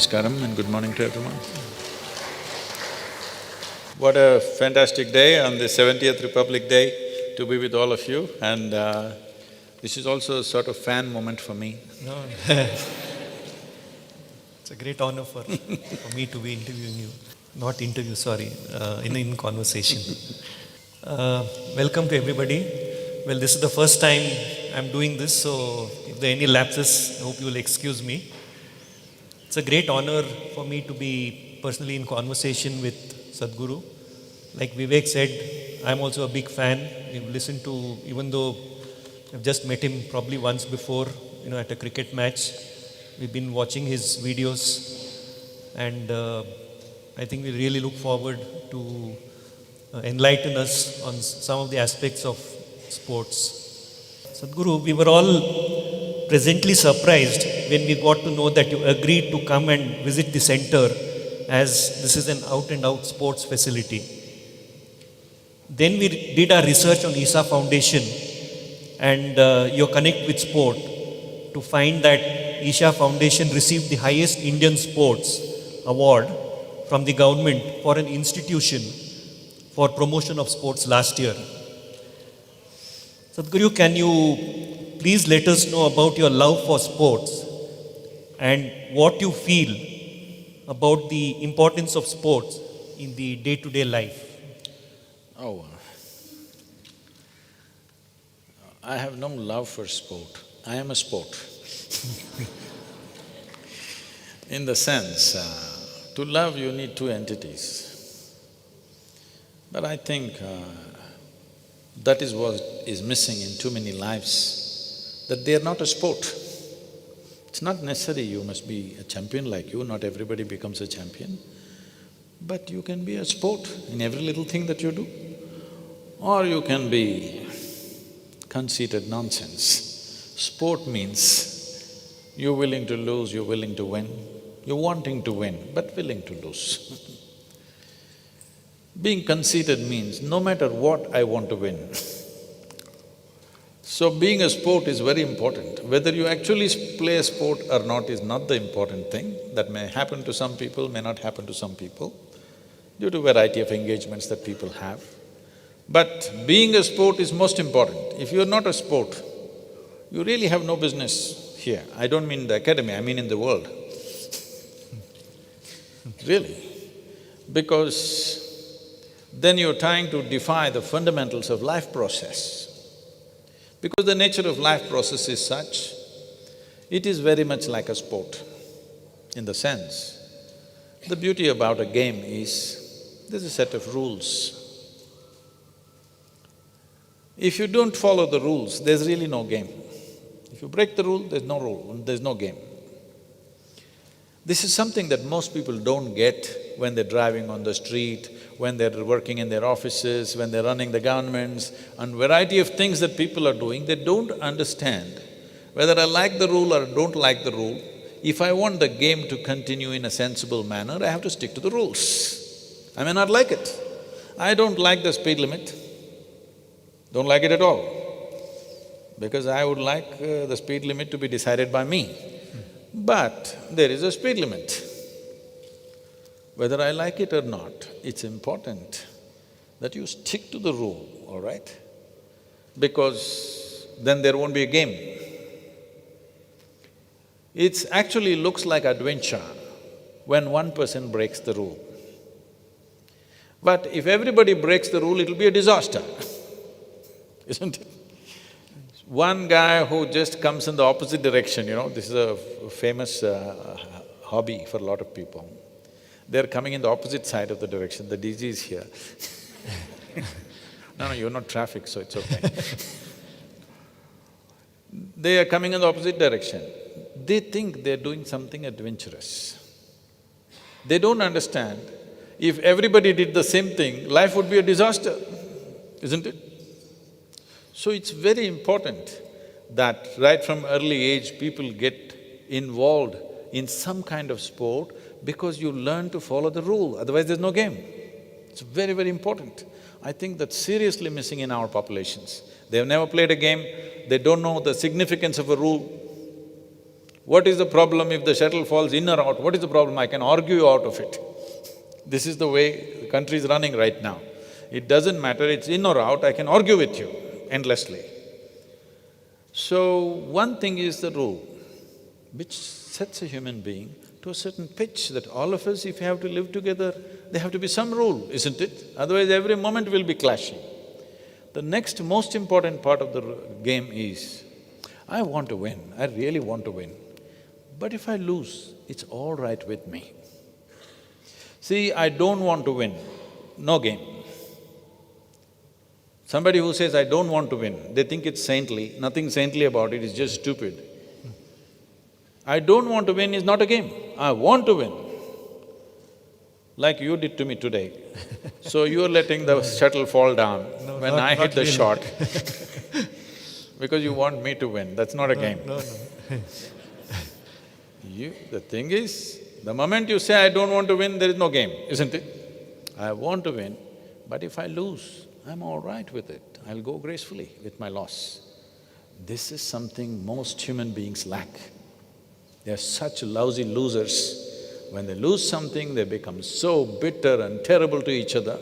Namaskaram and good morning to everyone. What a fantastic day on the 70th Republic Day to be with all of you, and this is also a sort of fan moment for me. No, it's a great honor for me to be interviewing you. Not interview, sorry, in conversation. Welcome to everybody. Well, this is the first time I'm doing this, so if there are any lapses, I hope you will excuse me. It's a great honor for me to be personally in conversation with Sadhguru. Like Vivek said, I'm also a big fan. We've listened to, even though I've just met him probably once before, at a cricket match. We've been watching his videos, and I think we really look forward to enlighten us on some of the aspects of sports. Sadhguru, we were all presently surprised when we got to know that you agreed to come and visit the center, as this is an out-and-out sports facility. Then we did our research on Isha Foundation and your connect with sport to find that Isha Foundation received the highest Indian sports award from the government for an institution for promotion of sports last year. Sadhguru, can you please let us know about your love for sports and what you feel about the importance of sports in the day-to-day life? Oh, I have no love for sport. I am a sport. In the sense, to love you need two entities. But I think that is what is missing in too many lives, that they are not a sport. It's not necessary you must be a champion like you, not everybody becomes a champion. But you can be a sport in every little thing that you do. Or you can be conceited nonsense. Sport means you're willing to lose, you're willing to win. You're wanting to win, but willing to lose. Being conceited means no matter what, I want to win. So being a sport is very important. Whether you actually play a sport or not is not the important thing. That may happen to some people, may not happen to some people, due to variety of engagements that people have. But being a sport is most important. If you're not a sport, you really have no business here. I don't mean the academy, I mean in the world. Really. Because then you're trying to defy the fundamentals of life process. Because the nature of life process is such, it is very much like a sport. In the sense, the beauty about a game is, there's a set of rules. If you don't follow the rules, there's really no game. If you break the rule, there's no game. This is something that most people don't get when they're driving on the street, when they're working in their offices, when they're running the governments, and variety of things that people are doing, they don't understand whether I like the rule or don't like the rule. If I want the game to continue in a sensible manner, I have to stick to the rules. I may not like it. I don't like the speed limit, don't like it at all, because I would like the speed limit to be decided by me. But there is a speed limit. Whether I like it or not, it's important that you stick to the rule, all right? Because then there won't be a game. It actually looks like adventure when one person breaks the rule. But if everybody breaks the rule, it'll be a disaster, isn't it? One guy who just comes in the opposite direction, this is a famous hobby for a lot of people. They're coming in the opposite side of the direction, the DG is here. No, you're not traffic, so it's okay. They are coming in the opposite direction. They think they're doing something adventurous. They don't understand, if everybody did the same thing, life would be a disaster, isn't it? So it's very important that right from early age, people get involved in some kind of sport because you learn to follow the rule, otherwise there's no game. It's very, very important. I think that's seriously missing in our populations. They've never played a game, they don't know the significance of a rule. What is the problem if the shuttle falls in or out? What is the problem? I can argue you out of it. This is the way the country is running right now. It doesn't matter, it's in or out, I can argue with you endlessly. So, one thing is the rule, which sets a human being to a certain pitch that all of us, if we have to live together, there have to be some rule, isn't it? Otherwise, every moment will be clashing. The next most important part of the game is, I want to win, I really want to win. But if I lose, it's all right with me. See, I don't want to win, no game. Somebody who says, I don't want to win, they think it's saintly, nothing saintly about it, it's just stupid. I don't want to win is not a game, I want to win. Like you did to me today. So you're letting the shuttle fall down when I hit the shot because you want me to win, that's not a game. No. The thing is, the moment you say, I don't want to win, there is no game, isn't it? I want to win, but if I lose, I'm all right with it, I'll go gracefully with my loss. This is something most human beings lack. They're such lousy losers. When they lose something, they become so bitter and terrible to each other.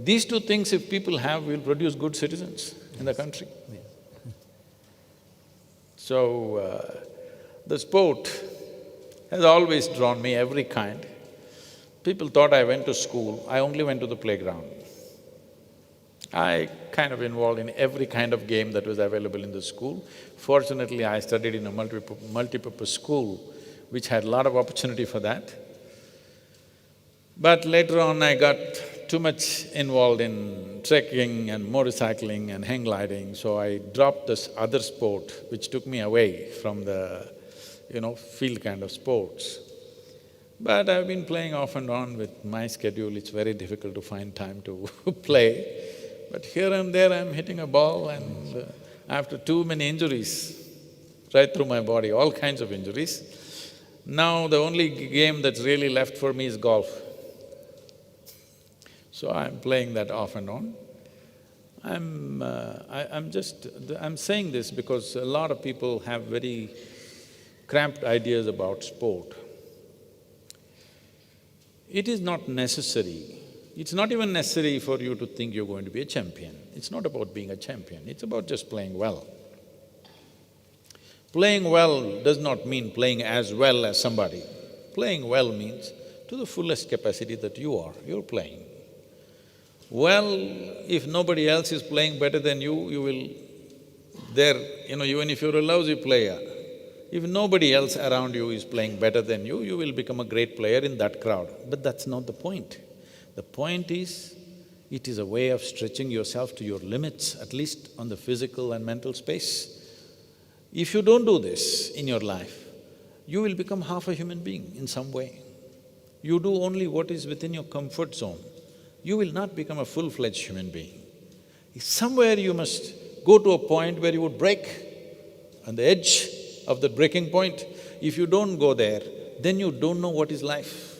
These two things if people have, will produce good citizens in the country. So, the sport has always drawn me, every kind. People thought I went to school, I only went to the playground. I kind of involved in every kind of game that was available in the school. Fortunately, I studied in a multipurpose school, which had a lot of opportunity for that. But later on, I got too much involved in trekking and motorcycling and hang gliding, so I dropped this other sport, which took me away from the, field kind of sports. But I've been playing off and on with my schedule, it's very difficult to find time to play. But here and there I'm hitting a ball and after too many injuries right through my body, all kinds of injuries, now the only game that's really left for me is golf. So I'm playing that off and on. I'm saying this because a lot of people have very cramped ideas about sport. It is not necessary. It's not even necessary for you to think you're going to be a champion. It's not about being a champion, it's about just playing well. Playing well does not mean playing as well as somebody. Playing well means to the fullest capacity that you're playing. Well, if nobody else is playing better than you will… even if you're a lousy player, if nobody else around you is playing better than you will become a great player in that crowd. But that's not the point. The point is, it is a way of stretching yourself to your limits, at least on the physical and mental space. If you don't do this in your life, you will become half a human being in some way. You do only what is within your comfort zone, you will not become a full-fledged human being. Somewhere you must go to a point where you would break, on the edge of the breaking point. If you don't go there, then you don't know what is life.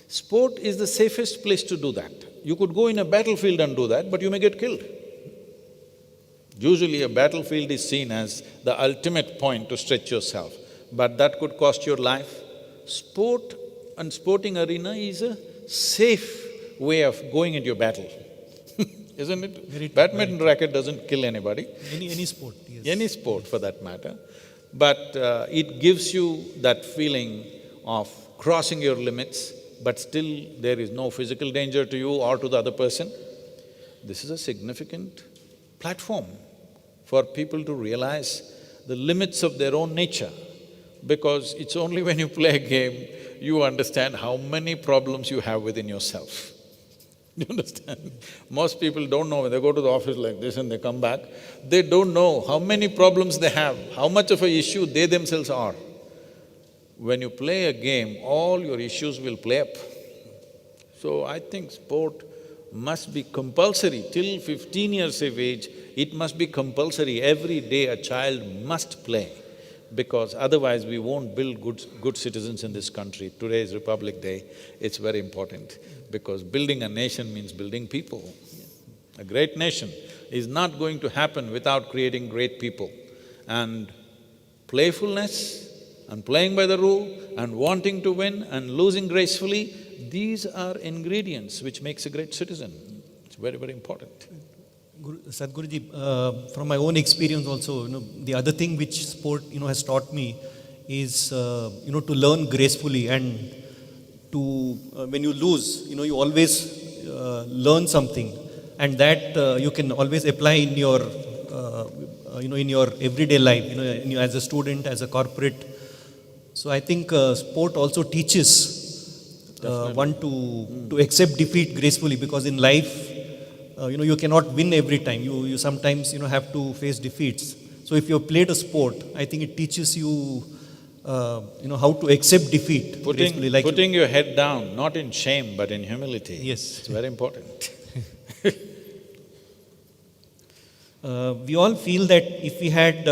Sport is the safest place to do that. You could go in a battlefield and do that, but you may get killed. Usually a battlefield is seen as the ultimate point to stretch yourself, but that could cost your life. Sport and sporting arena is a safe way of going into your battle, isn't it? Badminton racket doesn't kill anybody. Any sport, yes. Any sport for that matter. But it gives you that feeling of crossing your limits, but still there is no physical danger to you or to the other person. This is a significant platform for people to realize the limits of their own nature, because it's only when you play a game you understand how many problems you have within yourself. You understand? Most people don't know, when they go to the office like this and they come back, they don't know how many problems they have, how much of an issue they themselves are. When you play a game, all your issues will play up. So I think sport must be compulsory. Till 15 years of age, it must be compulsory. Every day a child must play, because otherwise we won't build good citizens in this country. Today is Republic Day, it's very important, because building a nation means building people. A great nation is not going to happen without creating great people. And playfulness and playing by the rule and wanting to win and losing gracefully, these are ingredients which makes a great citizen. It's very, very important. Sadhguruji, from my own experience also, the other thing which sport, has taught me is, to learn gracefully and to, when you lose, you always learn something, and that you can always apply in your, in your everyday life, as a student, as a corporate. So I think sport also teaches one to accept defeat gracefully, because in life, you cannot win every time. You sometimes, have to face defeats. So if you have played a sport, I think it teaches you, how to accept defeat gracefully. Putting your head down, not in shame, but in humility. Yes. It's very important. We all feel that if we had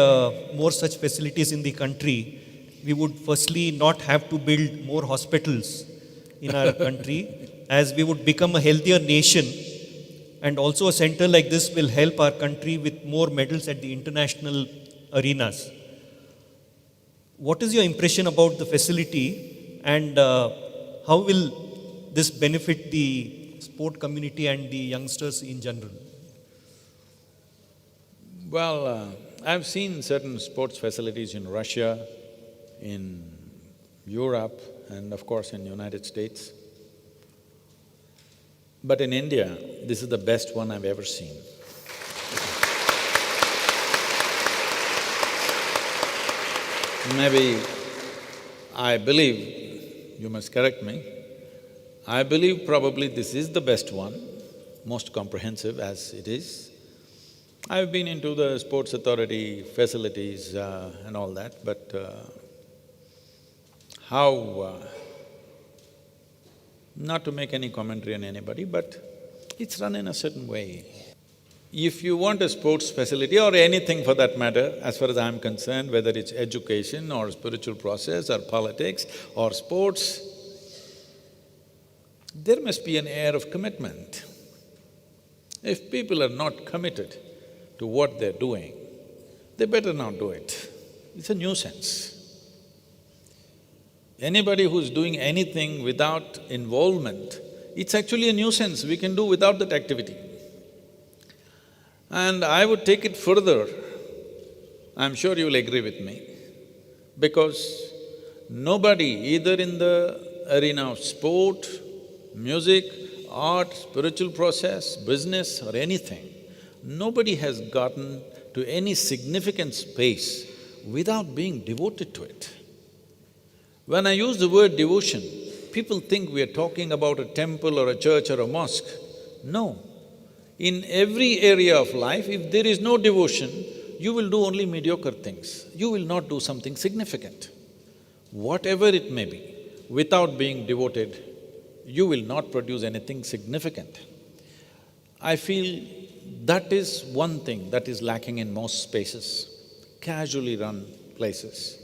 more such facilities in the country, we would firstly not have to build more hospitals in our country, as we would become a healthier nation, and also a center like this will help our country with more medals at the international arenas. What is your impression about the facility, and how will this benefit the sport community and the youngsters in general? Well, I've seen certain sports facilities in Russia, in Europe, and of course in United States. But in India, this is the best one I've ever seen. Maybe, I believe, you must correct me, I believe probably this is the best one, most comprehensive as it is. I've been into the sports authority facilities and all that, but not to make any commentary on anybody, but it's run in a certain way. If you want a sports facility or anything for that matter, as far as I'm concerned, whether it's education or spiritual process or politics or sports, there must be an air of commitment. If people are not committed to what they're doing, they better not do it. It's a nuisance. Anybody who's doing anything without involvement, it's actually a nuisance. We can do without that activity. And I would take it further, I'm sure you'll agree with me, because nobody, either in the arena of sport, music, art, spiritual process, business or anything, nobody has gotten to any significant space without being devoted to it. When I use the word devotion, people think we are talking about a temple or a church or a mosque. No. In every area of life, if there is no devotion, you will do only mediocre things. You will not do something significant. Whatever it may be, without being devoted, you will not produce anything significant. I feel that is one thing that is lacking in most spaces, casually run places.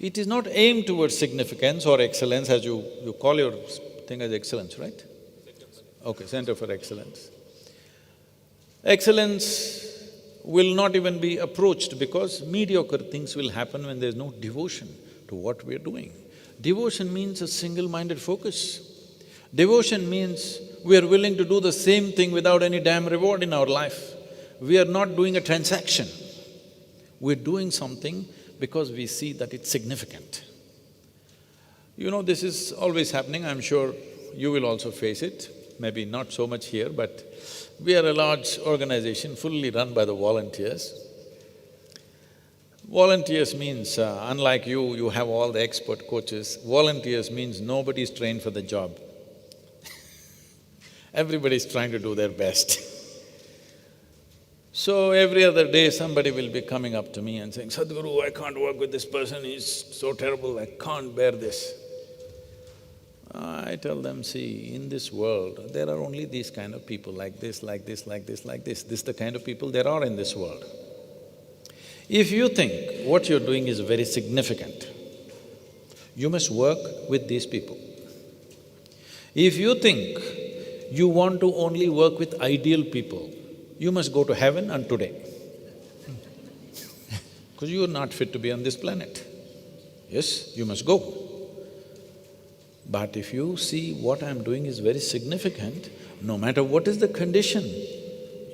It is not aimed towards significance or excellence, as you call your thing as excellence, right? Okay, Center for Excellence. Excellence will not even be approached because mediocre things will happen when there's no devotion to what we're doing. Devotion means a single-minded focus. Devotion means we are willing to do the same thing without any damn reward in our life. We are not doing a transaction. We're doing something because we see that it's significant. This is always happening, I'm sure you will also face it, maybe not so much here, but we are a large organization fully run by the volunteers. Volunteers means, unlike you have all the expert coaches, volunteers means nobody's trained for the job. Everybody's trying to do their best. So every other day somebody will be coming up to me and saying, Sadhguru, I can't work with this person, he's so terrible, I can't bear this. I tell them, see, in this world, there are only these kind of people, like this, like this, like this, like this. This is the kind of people there are in this world. If you think what you're doing is very significant, you must work with these people. If you think you want to only work with ideal people, you must go to heaven and today, because you are not fit to be on this planet. Yes, you must go. But if you see what I'm doing is very significant, no matter what is the condition,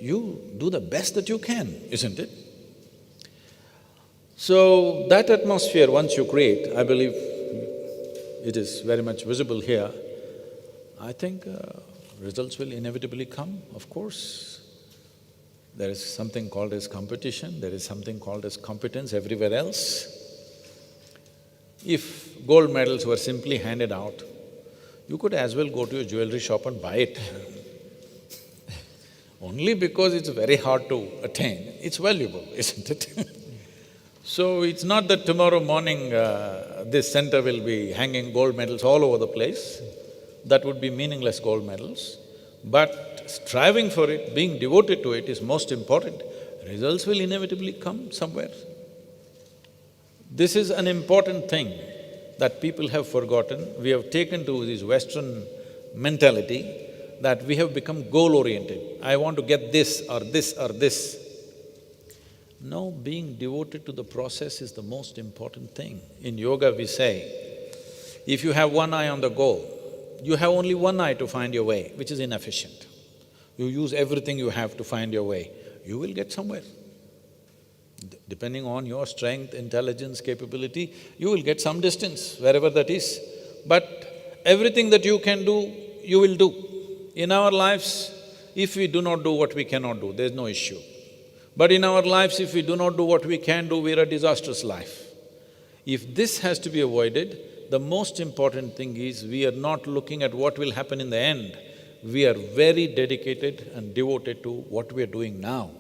you do the best that you can, isn't it? So, that atmosphere once you create, I believe it is very much visible here, I think results will inevitably come, of course. There is something called as competition, there is something called as competence everywhere else. If gold medals were simply handed out, you could as well go to a jewelry shop and buy it. Only because it's very hard to attain, it's valuable, isn't it? So it's not that tomorrow morning this center will be hanging gold medals all over the place, that would be meaningless gold medals. But striving for it, being devoted to it is most important. Results will inevitably come somewhere. This is an important thing that people have forgotten. We have taken to this Western mentality that we have become goal-oriented. I want to get this or this or this. No, being devoted to the process is the most important thing. In yoga we say, if you have one eye on the goal, you have only one eye to find your way, which is inefficient. You use everything you have to find your way, you will get somewhere. Depending on your strength, intelligence, capability, you will get some distance, wherever that is. But everything that you can do, you will do. In our lives, if we do not do what we cannot do, there's no issue. But in our lives, if we do not do what we can do, we're a disastrous life. If this has to be avoided, the most important thing is we are not looking at what will happen in the end. We are very dedicated and devoted to what we are doing now.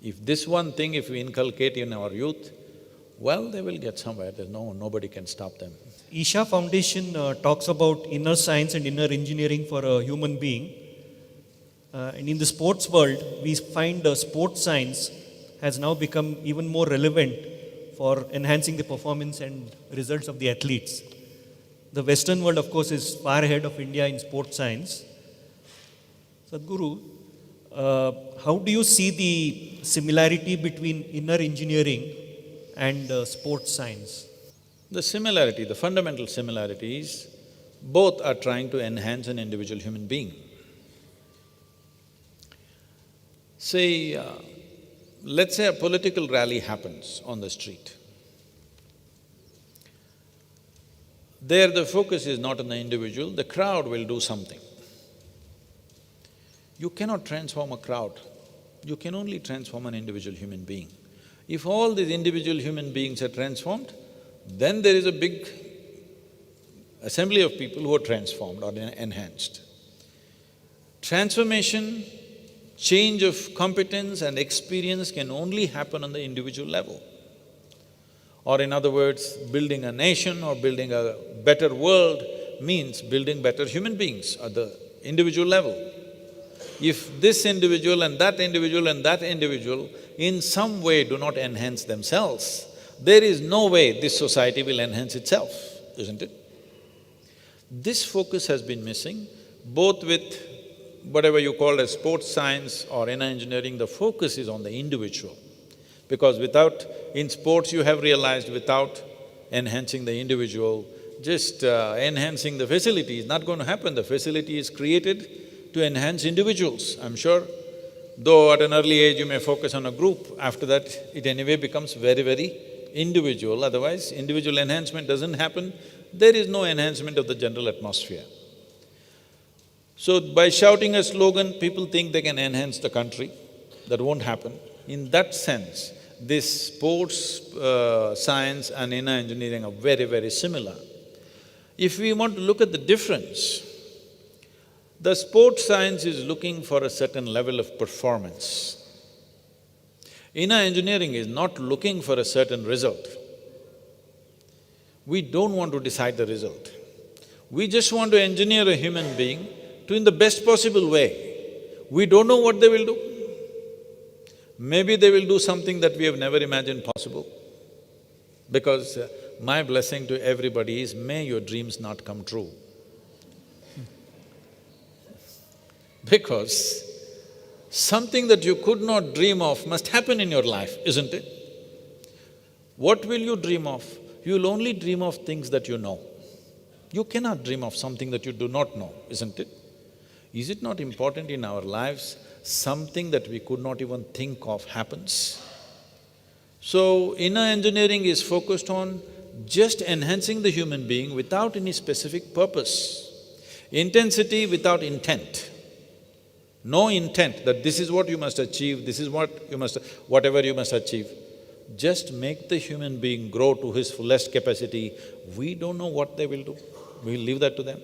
If this one thing, if we inculcate in our youth, well, they will get somewhere, nobody can stop them. Isha Foundation talks about inner science and inner engineering for a human being. And in the sports world, we find sports science has now become even more relevant for enhancing the performance and results of the athletes. The Western world, of course, is far ahead of India in sports science. Sadhguru, how do you see the similarity between inner engineering and sports science? The similarity, the fundamental similarity is, both are trying to enhance an individual human being. Say, let's say a political rally happens on the street. There the focus is not on the individual, the crowd will do something. You cannot transform a crowd, you can only transform an individual human being. If all these individual human beings are transformed, then there is a big assembly of people who are transformed or enhanced. Transformation, change of competence and experience can only happen on the individual level. Or in other words, building a nation or building a better world means building better human beings at the individual level. If this individual and that individual and that individual in some way do not enhance themselves, there is no way this society will enhance itself, isn't it? This focus has been missing, both with whatever you call as sports science or inner engineering, the focus is on the individual. Because in sports you have realized without enhancing the individual, just enhancing the facility is not going to happen. The facility is created to enhance individuals. I'm sure, though at an early age you may focus on a group, after that it anyway becomes very, very individual, otherwise individual enhancement doesn't happen, there is no enhancement of the general atmosphere. So by shouting a slogan, people think they can enhance the country, that won't happen. In that sense, this sports science and inner engineering are very, very similar. If we want to look at the difference, the sports science is looking for a certain level of performance. Inner engineering is not looking for a certain result. We don't want to decide the result. We just want to engineer a human being to in the best possible way. We don't know what they will do. Maybe they will do something that we have never imagined possible. Because my blessing to everybody is, may your dreams not come true. Because something that you could not dream of must happen in your life, isn't it? What will you dream of? you'll only dream of things that you know. You cannot dream of something that you do not know, isn't it? Is it not important in our lives, something that we could not even think of happens? So, inner engineering is focused on just enhancing the human being without any specific purpose. Intensity without intent. No intent that this is what you must achieve, this is whatever you must achieve. Just make the human being grow to his fullest capacity. We don't know what they will do, we'll leave that to them.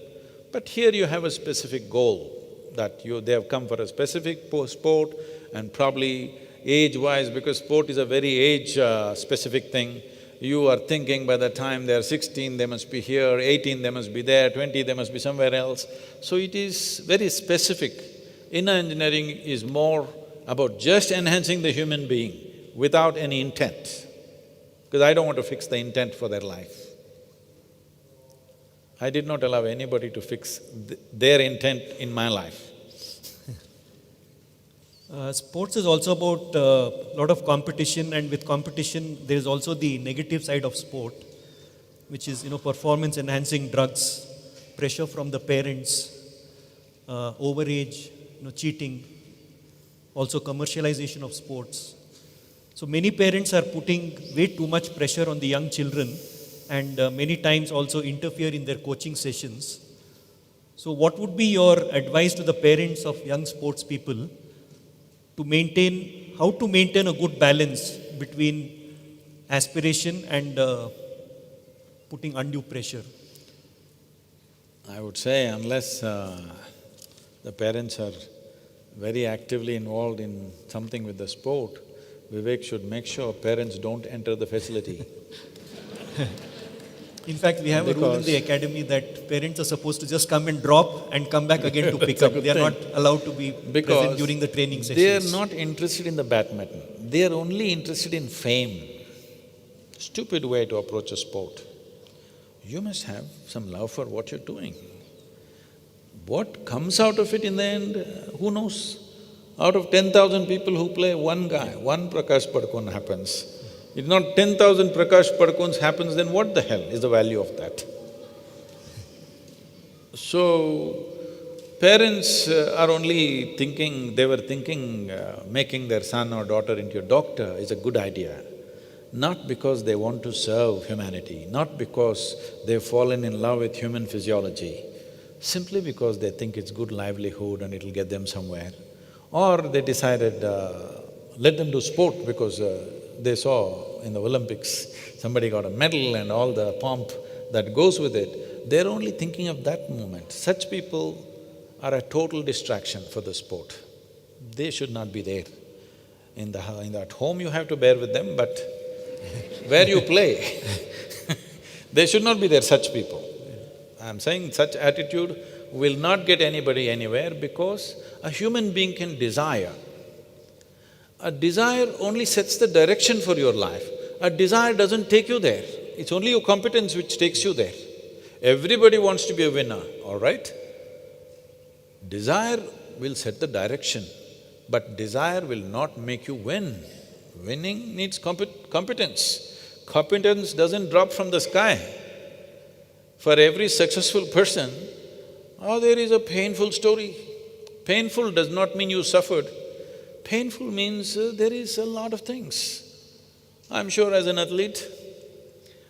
But here you have a specific goal, that they have come for a specific sport, and probably age-wise, because sport is a very age-specific thing, you are thinking by the time they're 16, they must be here, 18, they must be there, 20, they must be somewhere else. So it is very specific. Inner engineering is more about just enhancing the human being without any intent, because I don't want to fix the intent for their life. I did not allow anybody to fix their intent in my life. Sports is also about a lot of competition, and with competition, there is also the negative side of sport, which is, performance-enhancing drugs, pressure from the parents, overage, cheating, also commercialization of sports. So many parents are putting way too much pressure on the young children, and many times also interfere in their coaching sessions. So what would be your advice to the parents of young sports people how to maintain a good balance between aspiration and putting undue pressure? I would say unless the parents are very actively involved in something with the sport, Vivek should make sure parents don't enter the facility. In fact, we have a rule in the academy that parents are supposed to just come and drop and come back again to pick up. They are not allowed to be present during the training sessions. They are not interested in the badminton, they are only interested in fame. Stupid way to approach a sport. You must have some love for what you're doing. What comes out of it in the end, who knows? Out of 10,000 people who play, one guy, one Prakash Padukone happens. If not 10,000 Prakash Padukones happens, then what the hell is the value of that? So, parents are only thinking… they were thinking making their son or daughter into a doctor is a good idea. Not because they want to serve humanity, not because they've fallen in love with human physiology, simply because they think it's good livelihood and it'll get them somewhere. Or they decided, let them do sport because they saw in the Olympics, somebody got a medal and all the pomp that goes with it. They're only thinking of that moment. Such people are a total distraction for the sport. They should not be there. At home you have to bear with them, but where you play, they should not be there, such people. I'm saying such attitude will not get anybody anywhere, because a human being can desire. A desire only sets the direction for your life. A desire doesn't take you there, it's only your competence which takes you there. Everybody wants to be a winner, all right? Desire will set the direction, but desire will not make you win. Winning needs competence. Competence doesn't drop from the sky. For every successful person, there is a painful story. Painful does not mean you suffered. Painful means there is a lot of things. I'm sure as an athlete,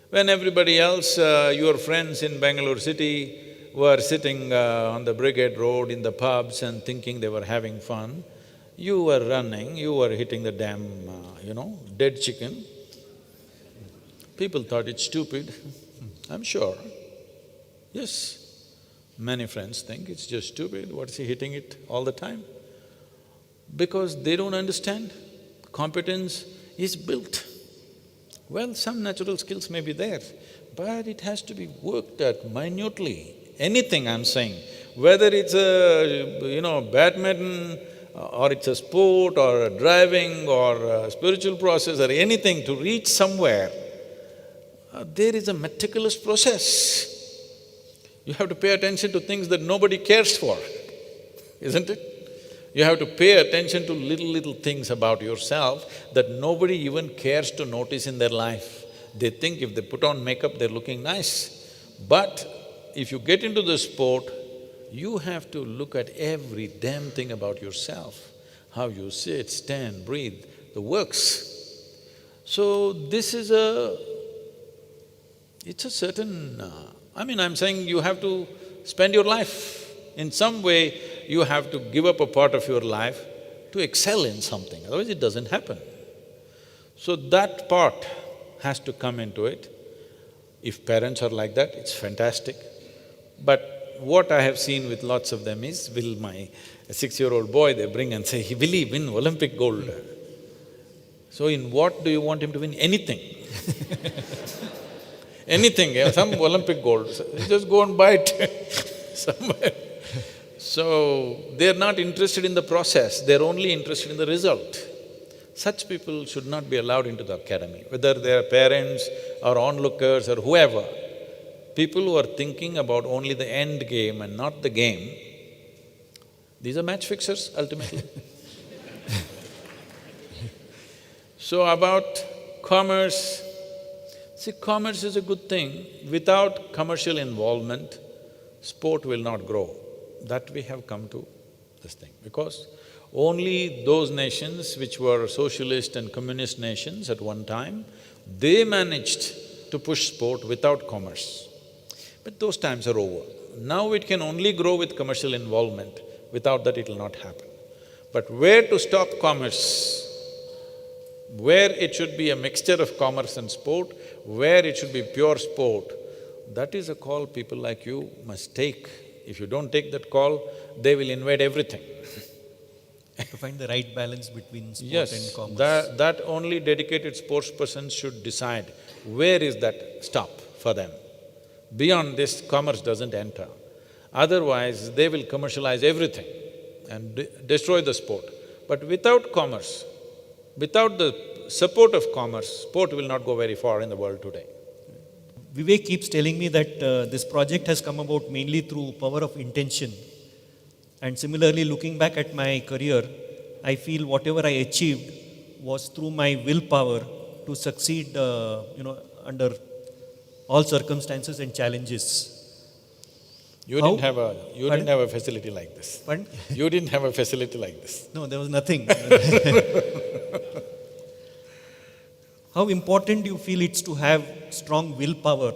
when everybody else, your friends in Bangalore city were sitting on the Brigade Road in the pubs and thinking they were having fun, you were running, you were hitting the damn, dead chicken. People thought it's stupid, I'm sure. Yes, many friends think it's just stupid, what's he hitting it all the time? Because they don't understand, competence is built. Well, some natural skills may be there, but it has to be worked at minutely. Anything I'm saying, whether it's a, badminton, or it's a sport, or a driving, or a spiritual process, or anything to reach somewhere, there is a meticulous process. You have to pay attention to things that nobody cares for, isn't it? You have to pay attention to little things about yourself that nobody even cares to notice in their life. They think if they put on makeup, they're looking nice. But if you get into the sport, you have to look at every damn thing about yourself, how you sit, stand, breathe, the works. So this is it's a certain… I'm saying you have to spend your life. In some way, you have to give up a part of your life to excel in something, otherwise it doesn't happen. So that part has to come into it. If parents are like that, it's fantastic. But what I have seen with lots of them is, will my 6-year-old boy, they bring and say, will he win Olympic gold? So in what do you want him to win? Anything. Anything, yeah, some Olympic gold, so just go and buy it somewhere. So, they're not interested in the process, they're only interested in the result. Such people should not be allowed into the academy, whether they are parents or onlookers or whoever. People who are thinking about only the end game and not the game, these are match fixers ultimately. So about commerce, see, commerce is a good thing. Without commercial involvement, sport will not grow. That we have come to this thing, because only those nations which were socialist and communist nations at one time, they managed to push sport without commerce. But those times are over. Now it can only grow with commercial involvement, without that it will not happen. But where to stop commerce? Where it should be a mixture of commerce and sport, where it should be pure sport, that is a call people like you must take. If you don't take that call, they will invade everything. To find the right balance between sport Yes, and commerce. that only dedicated sportsperson should decide where is that stop for them. Beyond this, commerce doesn't enter. Otherwise, they will commercialize everything and destroy the sport. But without commerce, without the support of commerce, sport will not go very far in the world today. Vivek keeps telling me that this project has come about mainly through power of intention. And similarly, looking back at my career, I feel whatever I achieved was through my willpower to succeed, under all circumstances and challenges. You How? didn't have a… you Pardon? didn't have a facility like this. Pardon? You didn't have a facility like this. No, there was nothing. How important do you feel it's to have strong willpower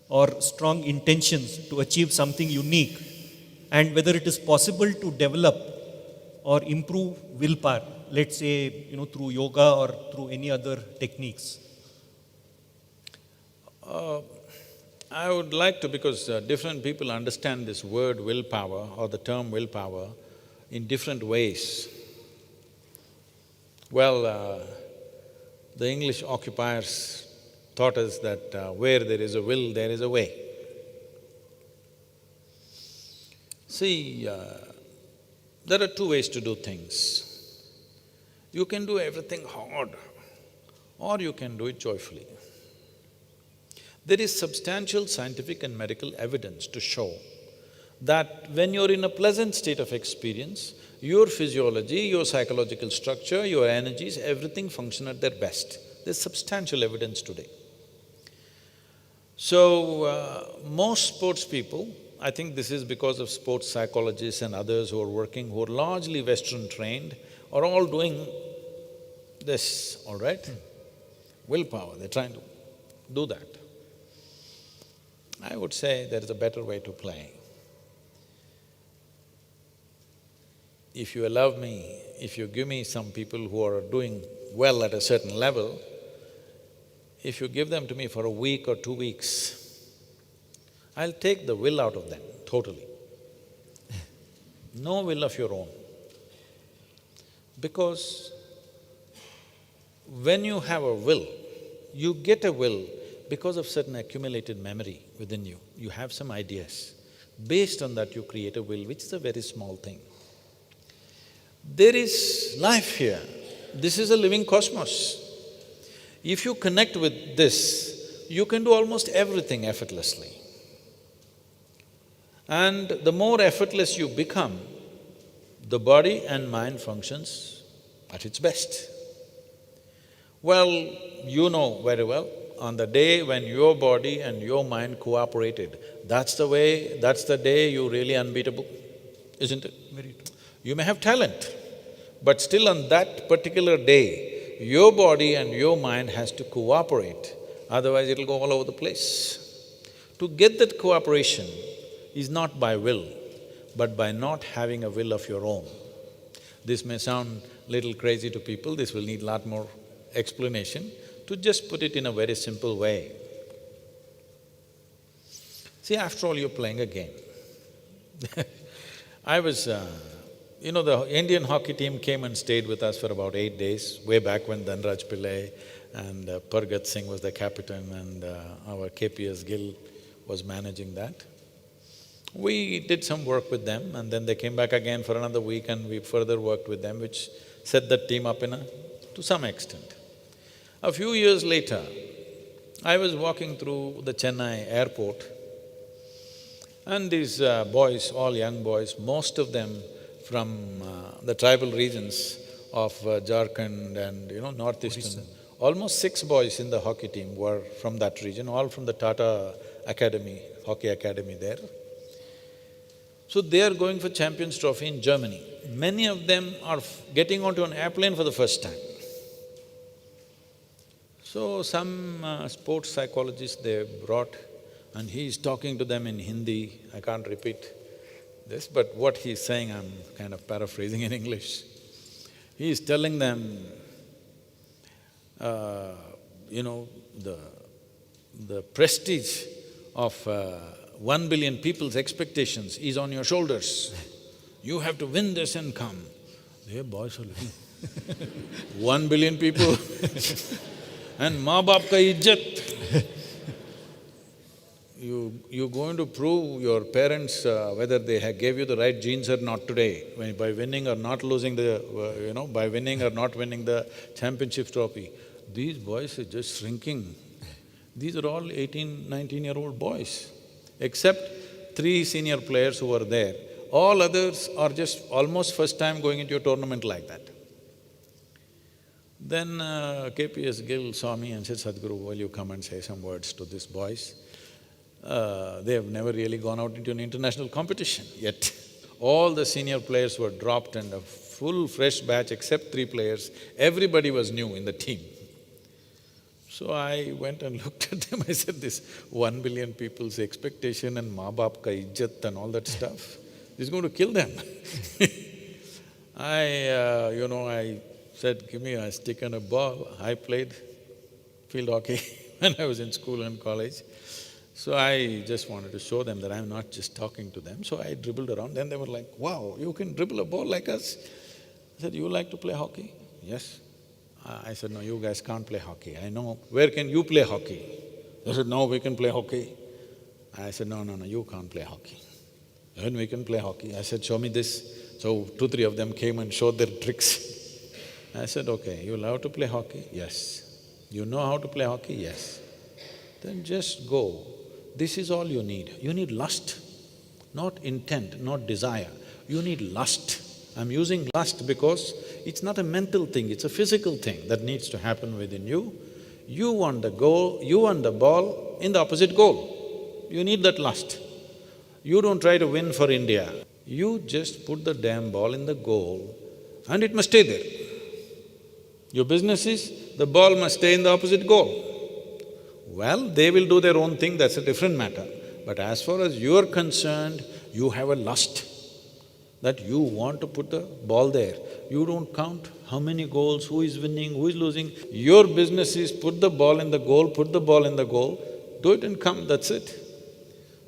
or strong intentions to achieve something unique, and whether it is possible to develop or improve willpower, let's say, through yoga or through any other techniques? I would like to, because different people understand this word willpower or the term willpower in different ways. Well, the English occupiers taught us that where there is a will, there is a way. See, there are two ways to do things. You can do everything hard, or you can do it joyfully. There is substantial scientific and medical evidence to show that when you're in a pleasant state of experience, your physiology, your psychological structure, your energies, everything function at their best. There's substantial evidence today. So, most sports people, I think this is because of sports psychologists and others who are working, who are largely Western trained, are all doing this, all right? Willpower, they're trying to do that. I would say there is a better way to play. If you allow me, if you give me some people who are doing well at a certain level, if you give them to me for a week or 2 weeks, I'll take the will out of them totally. No will of your own. Because when you have a will, you get a will because of certain accumulated memory within you. You have some ideas. Based on that, you create a will, which is a very small thing. There is life here. This is a living cosmos. If you connect with this, you can do almost everything effortlessly. And the more effortless you become, the body and mind functions at its best. Well, you know very well, on the day when your body and your mind cooperated, that's the day you're really unbeatable, isn't it? Very true. You may have talent, but still on that particular day, your body and your mind has to cooperate, otherwise it'll go all over the place. To get that cooperation is not by will, but by not having a will of your own. This may sound little crazy to people, this will need lot more explanation. To just put it in a very simple way, see, after all, you're playing a game. I was… the Indian hockey team came and stayed with us for about 8 days, way back when Dhanraj Pillai and Pargat Singh was the captain and our KPS Gill was managing that. We did some work with them and then they came back again for another week and we further worked with them, which set that team up to some extent. A few years later, I was walking through the Chennai airport and these boys, all young boys, most of them from the tribal regions of Jharkhand and northeastern, almost 6 boys in the hockey team were from that region, all from the Tata Academy, hockey academy there. So they are going for Champions Trophy in Germany. Many of them are getting onto an airplane for the first time. So some sports psychologist they brought and he's talking to them in Hindi, I can't repeat this, but what he's saying I'm kind of paraphrasing in English. He's telling them, the prestige of 1 billion people's expectations is on your shoulders. You have to win this and come. The boys are looking, 1 billion people and maa baap ka izzat. You're going to prove your parents whether they gave you the right genes or not today, by winning or not losing the… by winning or not winning the championship trophy. These boys are just shrinking. These are all 18, 19-year-old boys, except 3 senior players who were there. All others are just almost first time going into a tournament like that. Then KPS Gill saw me and said, Sadhguru, will you come and say some words to these boys? They have never really gone out into an international competition yet. All the senior players were dropped and a full fresh batch except 3 players, everybody was new in the team. So I went and looked at them, I said, this 1 billion people's expectation and maa baap ka izzat and all that stuff is going to kill them. I said, give me a stick and a ball. I played field hockey when I was in school and college. So I just wanted to show them that I'm not just talking to them. So I dribbled around, then they were like, wow, you can dribble a ball like us? I said, you like to play hockey? Yes. I said, no, you guys can't play hockey, I know. Where can you play hockey? They said, no, we can play hockey. I said, no, you can't play hockey. Then we can play hockey. I said, show me this. So 2, 3 of them came and showed their tricks. I said, okay, you love to play hockey? Yes. You know how to play hockey? Yes. Then just go. This is all you need. You need lust, not intent, not desire. You need lust. I'm using lust because it's not a mental thing, it's a physical thing that needs to happen within you. You want the goal, you want the ball in the opposite goal. You need that lust. You don't try to win for India. You just put the damn ball in the goal and it must stay there. Your business is, the ball must stay in the opposite goal. Well, they will do their own thing, that's a different matter. But as far as you're concerned, you have a lust that you want to put the ball there. You don't count how many goals, who is winning, who is losing. Your business is put the ball in the goal, put the ball in the goal, do it and come, that's it.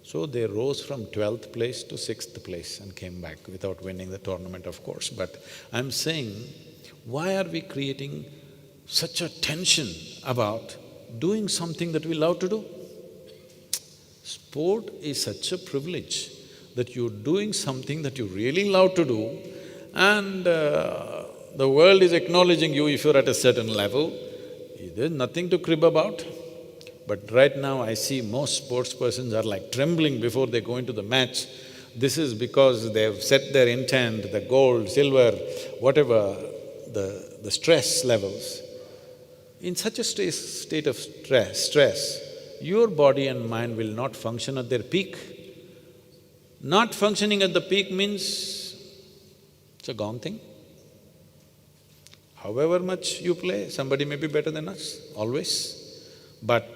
So they rose from 12th place to 6th place and came back without winning the tournament, of course. But I'm saying, why are we creating such a tension about doing something that we love to do? Sport is such a privilege that you're doing something that you really love to do and the world is acknowledging you if you're at a certain level. There's nothing to crib about. But right now I see most sports persons are like trembling before they go into the match. This is because they've set their intent, the gold, silver, whatever, the stress levels. In such a state of stress, your body and mind will not function at their peak. Not functioning at the peak means it's a gone thing. However much you play, somebody may be better than us, always. But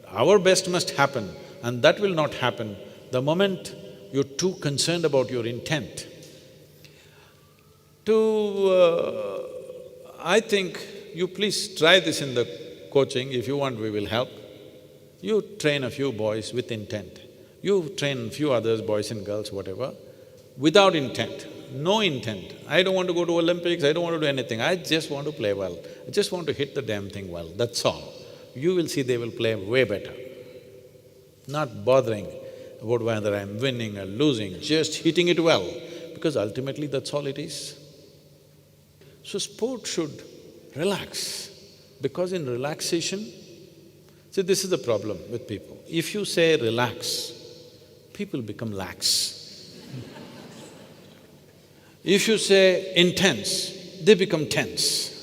our best must happen, and that will not happen the moment you're too concerned about your intent. I think you please try this in the coaching. If you want, we will help. You train a few boys with intent. You train a few others, boys and girls, whatever, without intent, no intent. I don't want to go to Olympics, I don't want to do anything, I just want to play well. I just want to hit the damn thing well, that's all. You will see they will play way better. Not bothering about whether I'm winning or losing, just hitting it well, because ultimately that's all it is. So sport should relax, because in relaxation, see, this is the problem with people. If you say relax, people become lax. If you say intense, they become tense.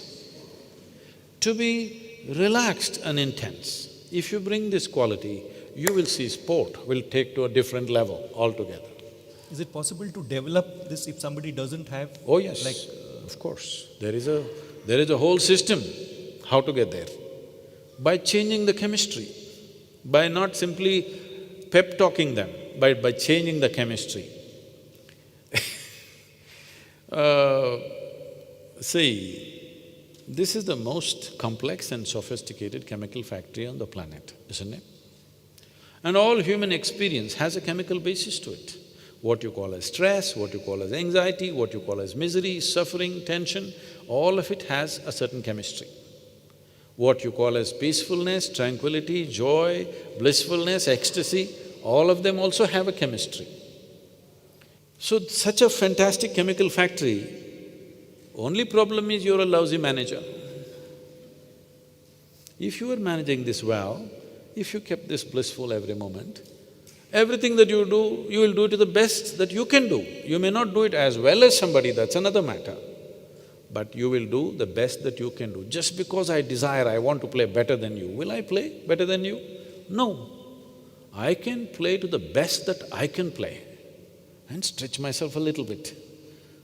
To be relaxed and intense, if you bring this quality, you will see sport will take to a different level altogether. Is it possible to develop this if somebody doesn't have… Oh yes, of course. There is a whole system how to get there. By changing the chemistry, by not simply pep-talking them, but by changing the chemistry. See, this is the most complex and sophisticated chemical factory on the planet, isn't it? And all human experience has a chemical basis to it. What you call as stress, what you call as anxiety, what you call as misery, suffering, tension, all of it has a certain chemistry. What you call as peacefulness, tranquility, joy, blissfulness, ecstasy, all of them also have a chemistry. So, such a fantastic chemical factory, only problem is you're a lousy manager. If you were managing this well, if you kept this blissful every moment, everything that you do, you will do it to the best that you can do. You may not do it as well as somebody, that's another matter. But you will do the best that you can do. Just because I desire, I want to play better than you, will I play better than you? No. I can play to the best that I can play and stretch myself a little bit.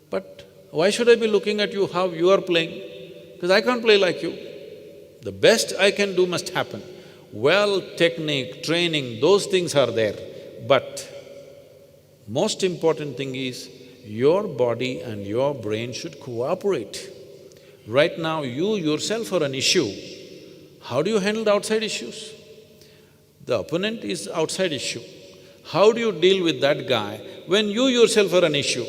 But why should I be looking at you how you are playing? Because I can't play like you. The best I can do must happen. Well, technique, training, those things are there, but most important thing is your body and your brain should cooperate. Right now, you yourself are an issue. How do you handle the outside issues? The opponent is outside issue. How do you deal with that guy when you yourself are an issue?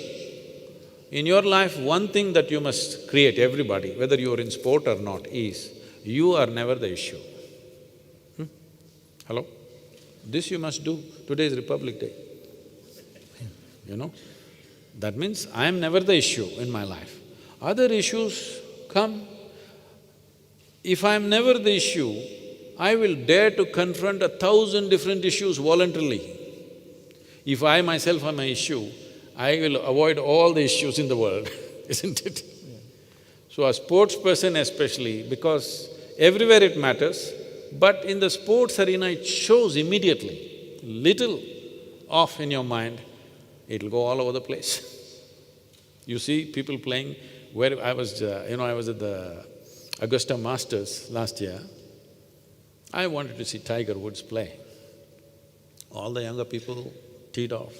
In your life, one thing that you must create, everybody, whether you are in sport or not, is you are never the issue. Hello? This you must do. Today is Republic Day. You know? That means I am never the issue in my life. Other issues come. If I am never the issue, I will dare to confront 1,000 different issues voluntarily. If I myself am an issue, I will avoid all the issues in the world, isn't it? Yeah. So a sports person especially, because everywhere it matters, but in the sports arena it shows immediately. Little off in your mind, it'll go all over the place. You see people playing, where I was… I was at the Augusta Masters last year. I wanted to see Tiger Woods play. All the younger people teed off.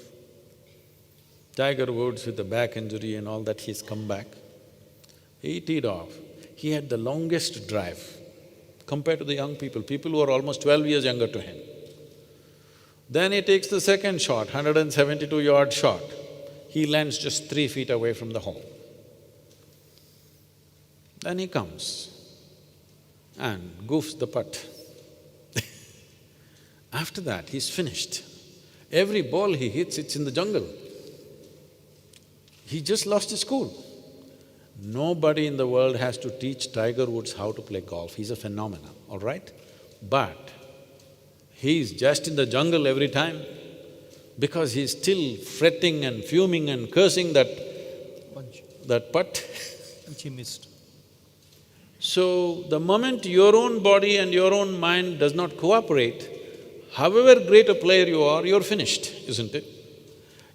Tiger Woods with the back injury and all that, he's come back. He teed off. He had the longest drive compared to the young people who are almost 12 years younger to him. Then he takes the second shot, 172-yard shot. He lands just 3 feet away from the hole. Then he comes and goofs the putt. After that, he's finished. Every ball he hits, it's in the jungle. He just lost his cool. Nobody in the world has to teach Tiger Woods how to play golf. He's a phenomenon, all right? But he's just in the jungle every time because he's still fretting and fuming and cursing that putt. Which he missed. So, the moment your own body and your own mind does not cooperate, however great a player you are, you're finished, isn't it?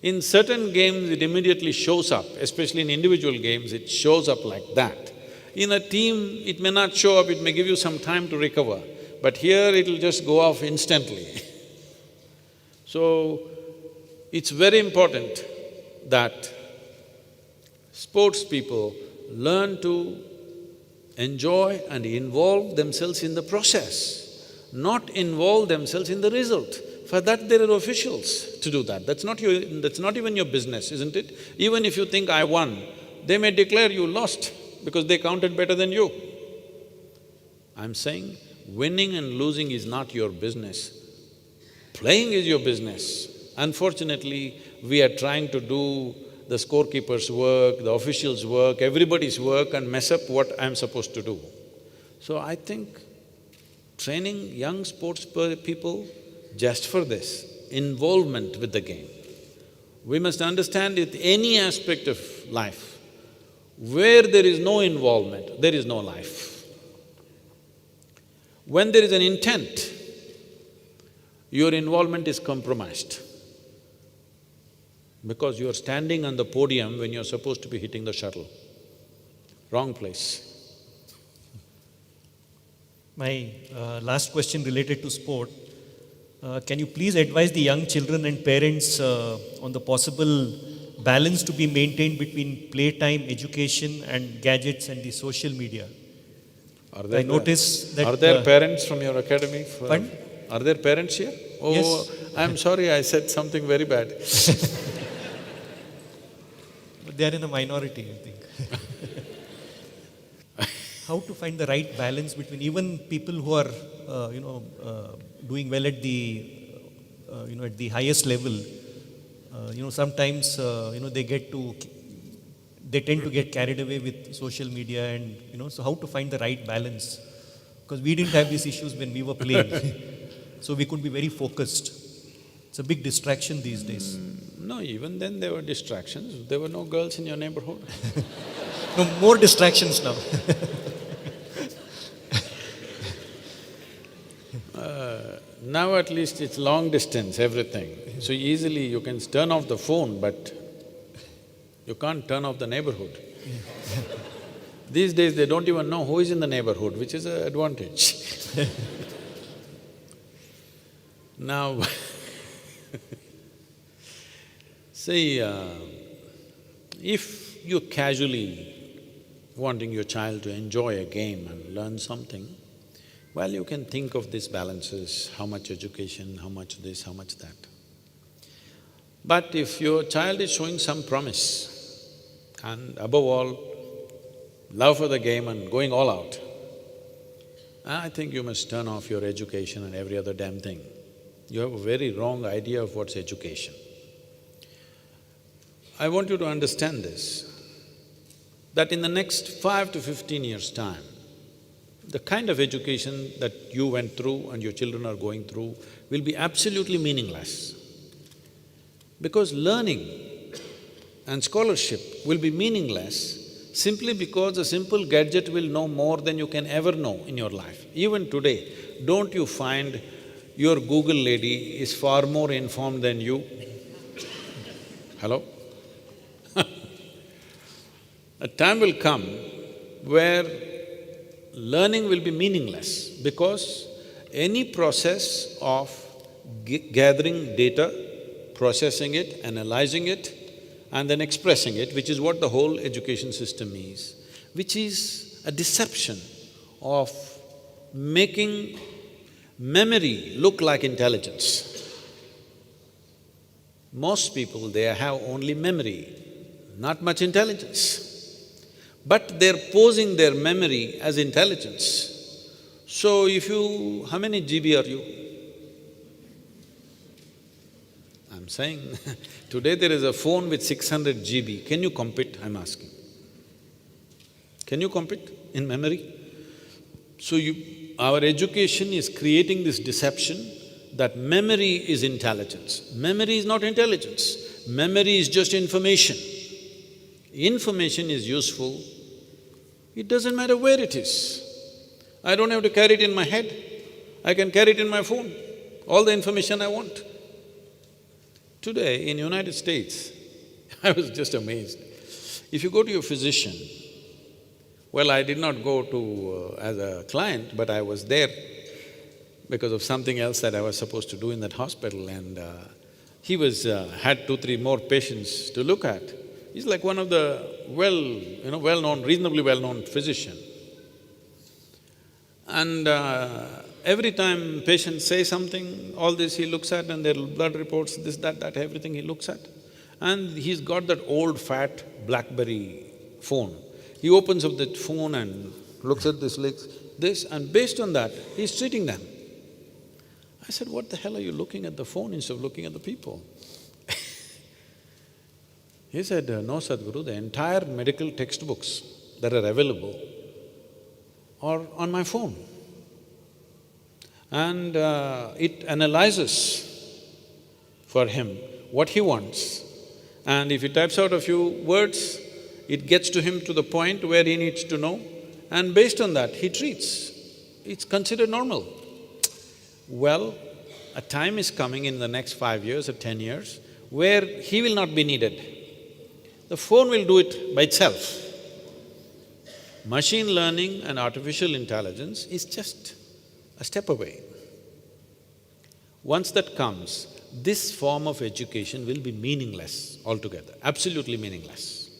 In certain games, it immediately shows up, especially in individual games, it shows up like that. In a team, it may not show up, it may give you some time to recover, but here it'll just go off instantly. So, it's very important that sports people learn to enjoy and involve themselves in the process, not involve themselves in the result. For that, there are officials to do that. That's not even your business, isn't it? Even if you think, I won, they may declare you lost because they counted better than you. I'm saying, winning and losing is not your business. Playing is your business. Unfortunately, we are trying to do the scorekeeper's work, the official's work, everybody's work and mess up what I'm supposed to do. So I think training young sports people just for this, involvement with the game. We must understand with any aspect of life, where there is no involvement, there is no life. When there is an intent, your involvement is compromised because you are standing on the podium when you're supposed to be hitting the shuttle. Wrong place. My last question related to sport. Can you please advise the young children and parents on the possible balance to be maintained between playtime, education and gadgets and the social media? I notice that… Are there parents from your academy? Pardon? Are there parents here? Oh, Yes. I'm sorry, I said something very bad. But they are in a minority, I think. How to find the right balance between even people who are, doing well at the, at the highest level, sometimes, they tend to get carried away with social media and, so how to find the right balance? Because we didn't have these issues when we were playing, so we could be very focused. It's a big distraction these days. No, even then there were distractions. There were no girls in your neighborhood. No, more distractions now. Now at least it's long distance, everything. So easily you can turn off the phone, but you can't turn off the neighborhood. These days they don't even know who is in the neighborhood, which is an advantage. Now see, if you're casually wanting your child to enjoy a game and learn something, well, you can think of these balances, how much education, how much this, how much that. But if your child is showing some promise and above all, love for the game and going all out, I think you must turn off your education and every other damn thing. You have a very wrong idea of what's education. I want you to understand this, that in the next 5 to 15 years' time, the kind of education that you went through and your children are going through will be absolutely meaningless. Because learning and scholarship will be meaningless simply because a simple gadget will know more than you can ever know in your life. Even today, don't you find your Google lady is far more informed than you? Hello? A time will come where learning will be meaningless because any process of gathering data, processing it, analyzing it and then expressing it, which is what the whole education system is, which is a deception of making memory look like intelligence. Most people, they have only memory, not much intelligence. But they're posing their memory as intelligence. So if you… how many GB are you? I'm saying today there is a phone with 600 GB. Can you compete, I'm asking? Can you compete in memory? So our education is creating this deception that memory is intelligence. Memory is not intelligence. Memory is just information. Information is useful It doesn't matter where it is. I don't have to carry it in my head, I can carry it in my phone, all the information I want. Today in United States, I was just amazed. If you go to your physician, well, I did not go to as a client, but I was there because of something else that I was supposed to do in that hospital, and he had 2, 3 more patients to look at. He's like one of the well-known, reasonably well-known physician. And every time patients say something, all this he looks at, and their blood reports, this, that, everything he looks at. And he's got that old fat BlackBerry phone. He opens up that phone and looks at this, and based on that, he's treating them. I said, what the hell are you looking at the phone instead of looking at the people? He said, no Sadhguru, the entire medical textbooks that are available are on my phone. And it analyzes for him what he wants, and if he types out a few words, it gets to him to the point where he needs to know, and based on that, he treats. It's considered normal. Well, a time is coming in the next 5 years or 10 years where he will not be needed. The phone will do it by itself. Machine learning and artificial intelligence is just a step away. Once that comes, this form of education will be meaningless altogether, absolutely meaningless.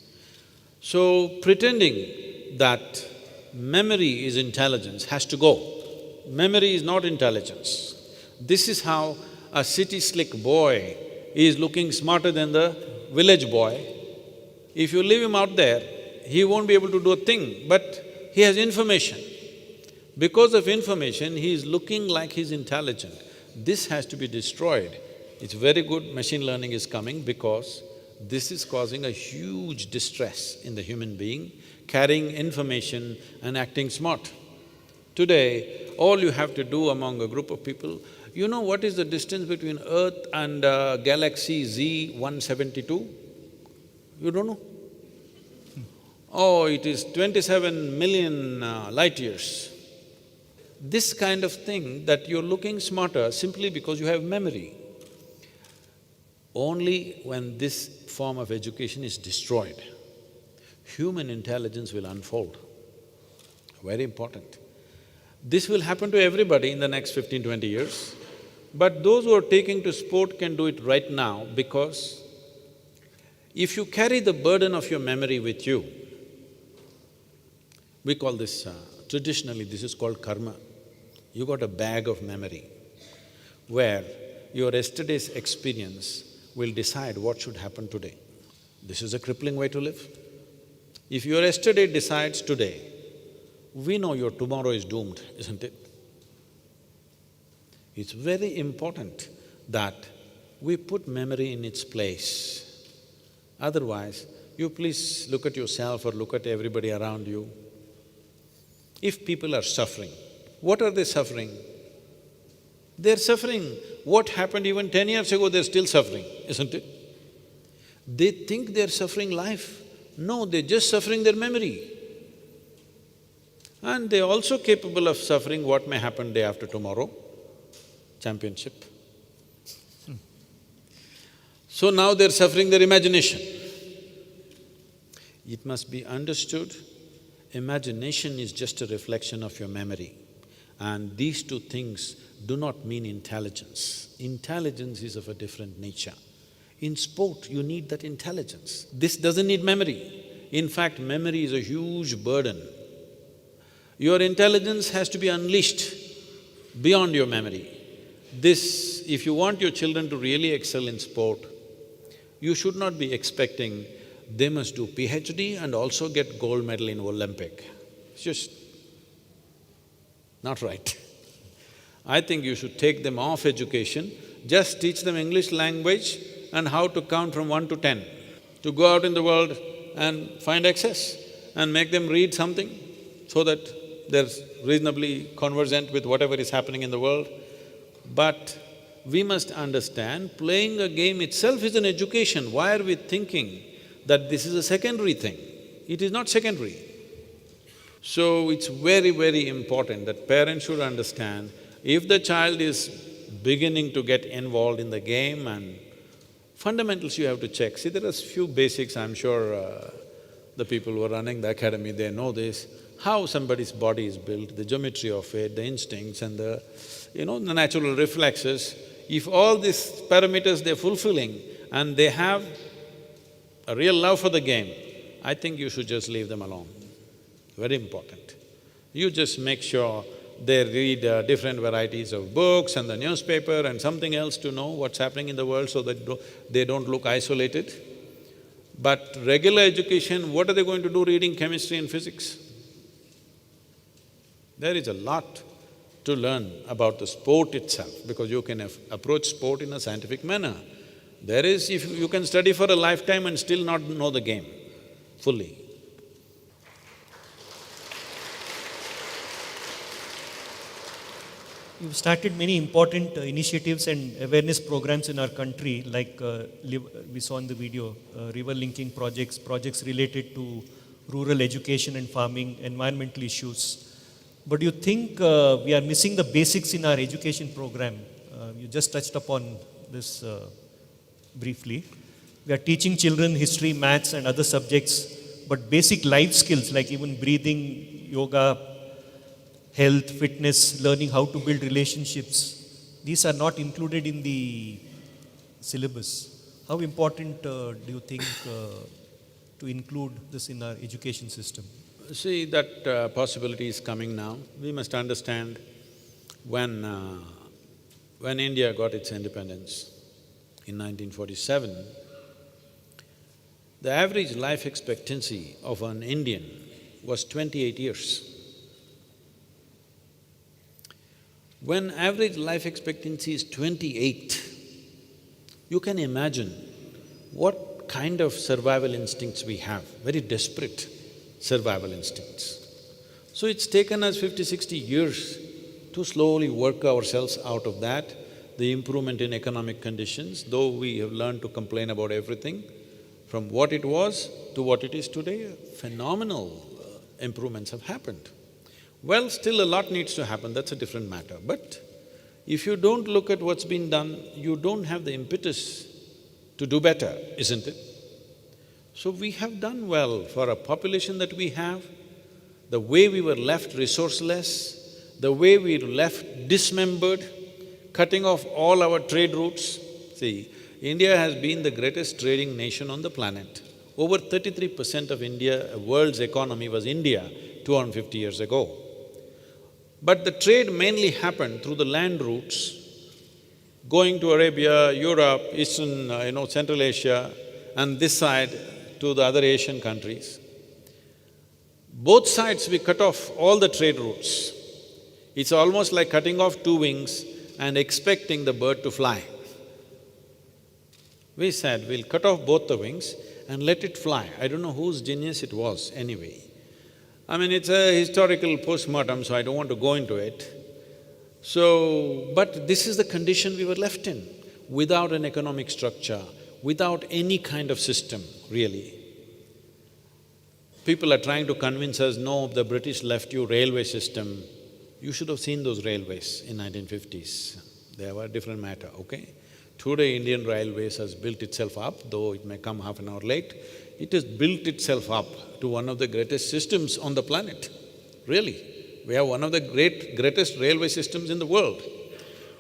So, pretending that memory is intelligence has to go. Memory is not intelligence. This is how a city slick boy is looking smarter than the village boy. If you leave him out there, he won't be able to do a thing, but he has information. Because of information, he is looking like he's intelligent. This has to be destroyed. It's very good machine learning is coming because this is causing a huge distress in the human being, carrying information and acting smart. Today, all you have to do among a group of people, you know what is the distance between Earth and galaxy Z172? You don't know? Oh, it is 27 million light years. This kind of thing that you're looking smarter simply because you have memory. Only when this form of education is destroyed, human intelligence will unfold. Very important. This will happen to everybody in the next 15, 20 years, but those who are taking to sport can do it right now because if you carry the burden of your memory with you, we call this… traditionally this is called karma. You got a bag of memory where your yesterday's experience will decide what should happen today. This is a crippling way to live. If your yesterday decides today, we know your tomorrow is doomed, isn't it? It's very important that we put memory in its place. Otherwise, you please look at yourself or look at everybody around you. If people are suffering, what are they suffering? They're suffering what happened even 10 years ago, they're still suffering, isn't it? They think they're suffering life. No, they're just suffering their memory. And they're also capable of suffering what may happen day after tomorrow, championship. So now they're suffering their imagination. It must be understood, imagination is just a reflection of your memory. And these two things do not mean intelligence. Intelligence is of a different nature. In sport, you need that intelligence. This doesn't need memory. In fact, memory is a huge burden. Your intelligence has to be unleashed beyond your memory. This… if you want your children to really excel in sport, you should not be expecting they must do PhD and also get gold medal in Olympic. It's just not right. I think you should take them off education, just teach them English language and how to count from 1 to 10, to go out in the world and find access, and make them read something so that they're reasonably conversant with whatever is happening in the world. But we must understand, playing a game itself is an education. Why are we thinking that this is a secondary thing? It is not secondary. So it's very, very important that parents should understand, if the child is beginning to get involved in the game, and fundamentals you have to check. See, there are few basics, I'm sure the people who are running the academy, they know this, how somebody's body is built, the geometry of it, the instincts and the natural reflexes. If all these parameters they're fulfilling and they have a real love for the game, I think you should just leave them alone. Very important. You just make sure they read different varieties of books and the newspaper and something else to know what's happening in the world so that they don't look isolated. But regular education, what are they going to do reading chemistry and physics? There is a lot to learn about the sport itself, because you can approach sport in a scientific manner. There is… if you can study for a lifetime and still not know the game fully. You've started many important initiatives and awareness programs in our country, like we saw in the video, river linking projects, projects related to rural education and farming, environmental issues. But do you think we are missing the basics in our education program? You just touched upon this briefly. We are teaching children history, maths and other subjects, but basic life skills like even breathing, yoga, health, fitness, learning how to build relationships, these are not included in the syllabus. How important do you think to include this in our education system? See, that possibility is coming now. We must understand when India got its independence in 1947, the average life expectancy of an Indian was 28 years. When average life expectancy is 28, you can imagine what kind of survival instincts we have, very desperate survival instincts. So it's taken us 50-60 years to slowly work ourselves out of that. The improvement in economic conditions, though we have learned to complain about everything, from what it was to what it is today, phenomenal improvements have happened. Well, still a lot needs to happen, that's a different matter. But if you don't look at what's been done, you don't have the impetus to do better, isn't it? So we have done well for a population that we have, the way we were left resourceless, the way we were left dismembered, cutting off all our trade routes. See, India has been the greatest trading nation on the planet. Over 33% of world's economy was India 250 years ago. But the trade mainly happened through the land routes, going to Arabia, Europe, Eastern, Central Asia, and this side to the other Asian countries. Both sides we cut off all the trade routes. It's almost like cutting off two wings and expecting the bird to fly. We said, we'll cut off both the wings and let it fly. I don't know whose genius it was anyway. I mean, it's a historical postmortem, so I don't want to go into it. So, but this is the condition we were left in, without an economic structure, without any kind of system, really. People are trying to convince us, no, the British left you railway system. You should have seen those railways in 1950s. They were a different matter, okay? Today, Indian Railways has built itself up, though it may come half an hour late. It has built itself up to one of the greatest systems on the planet, really. We have one of the greatest railway systems in the world.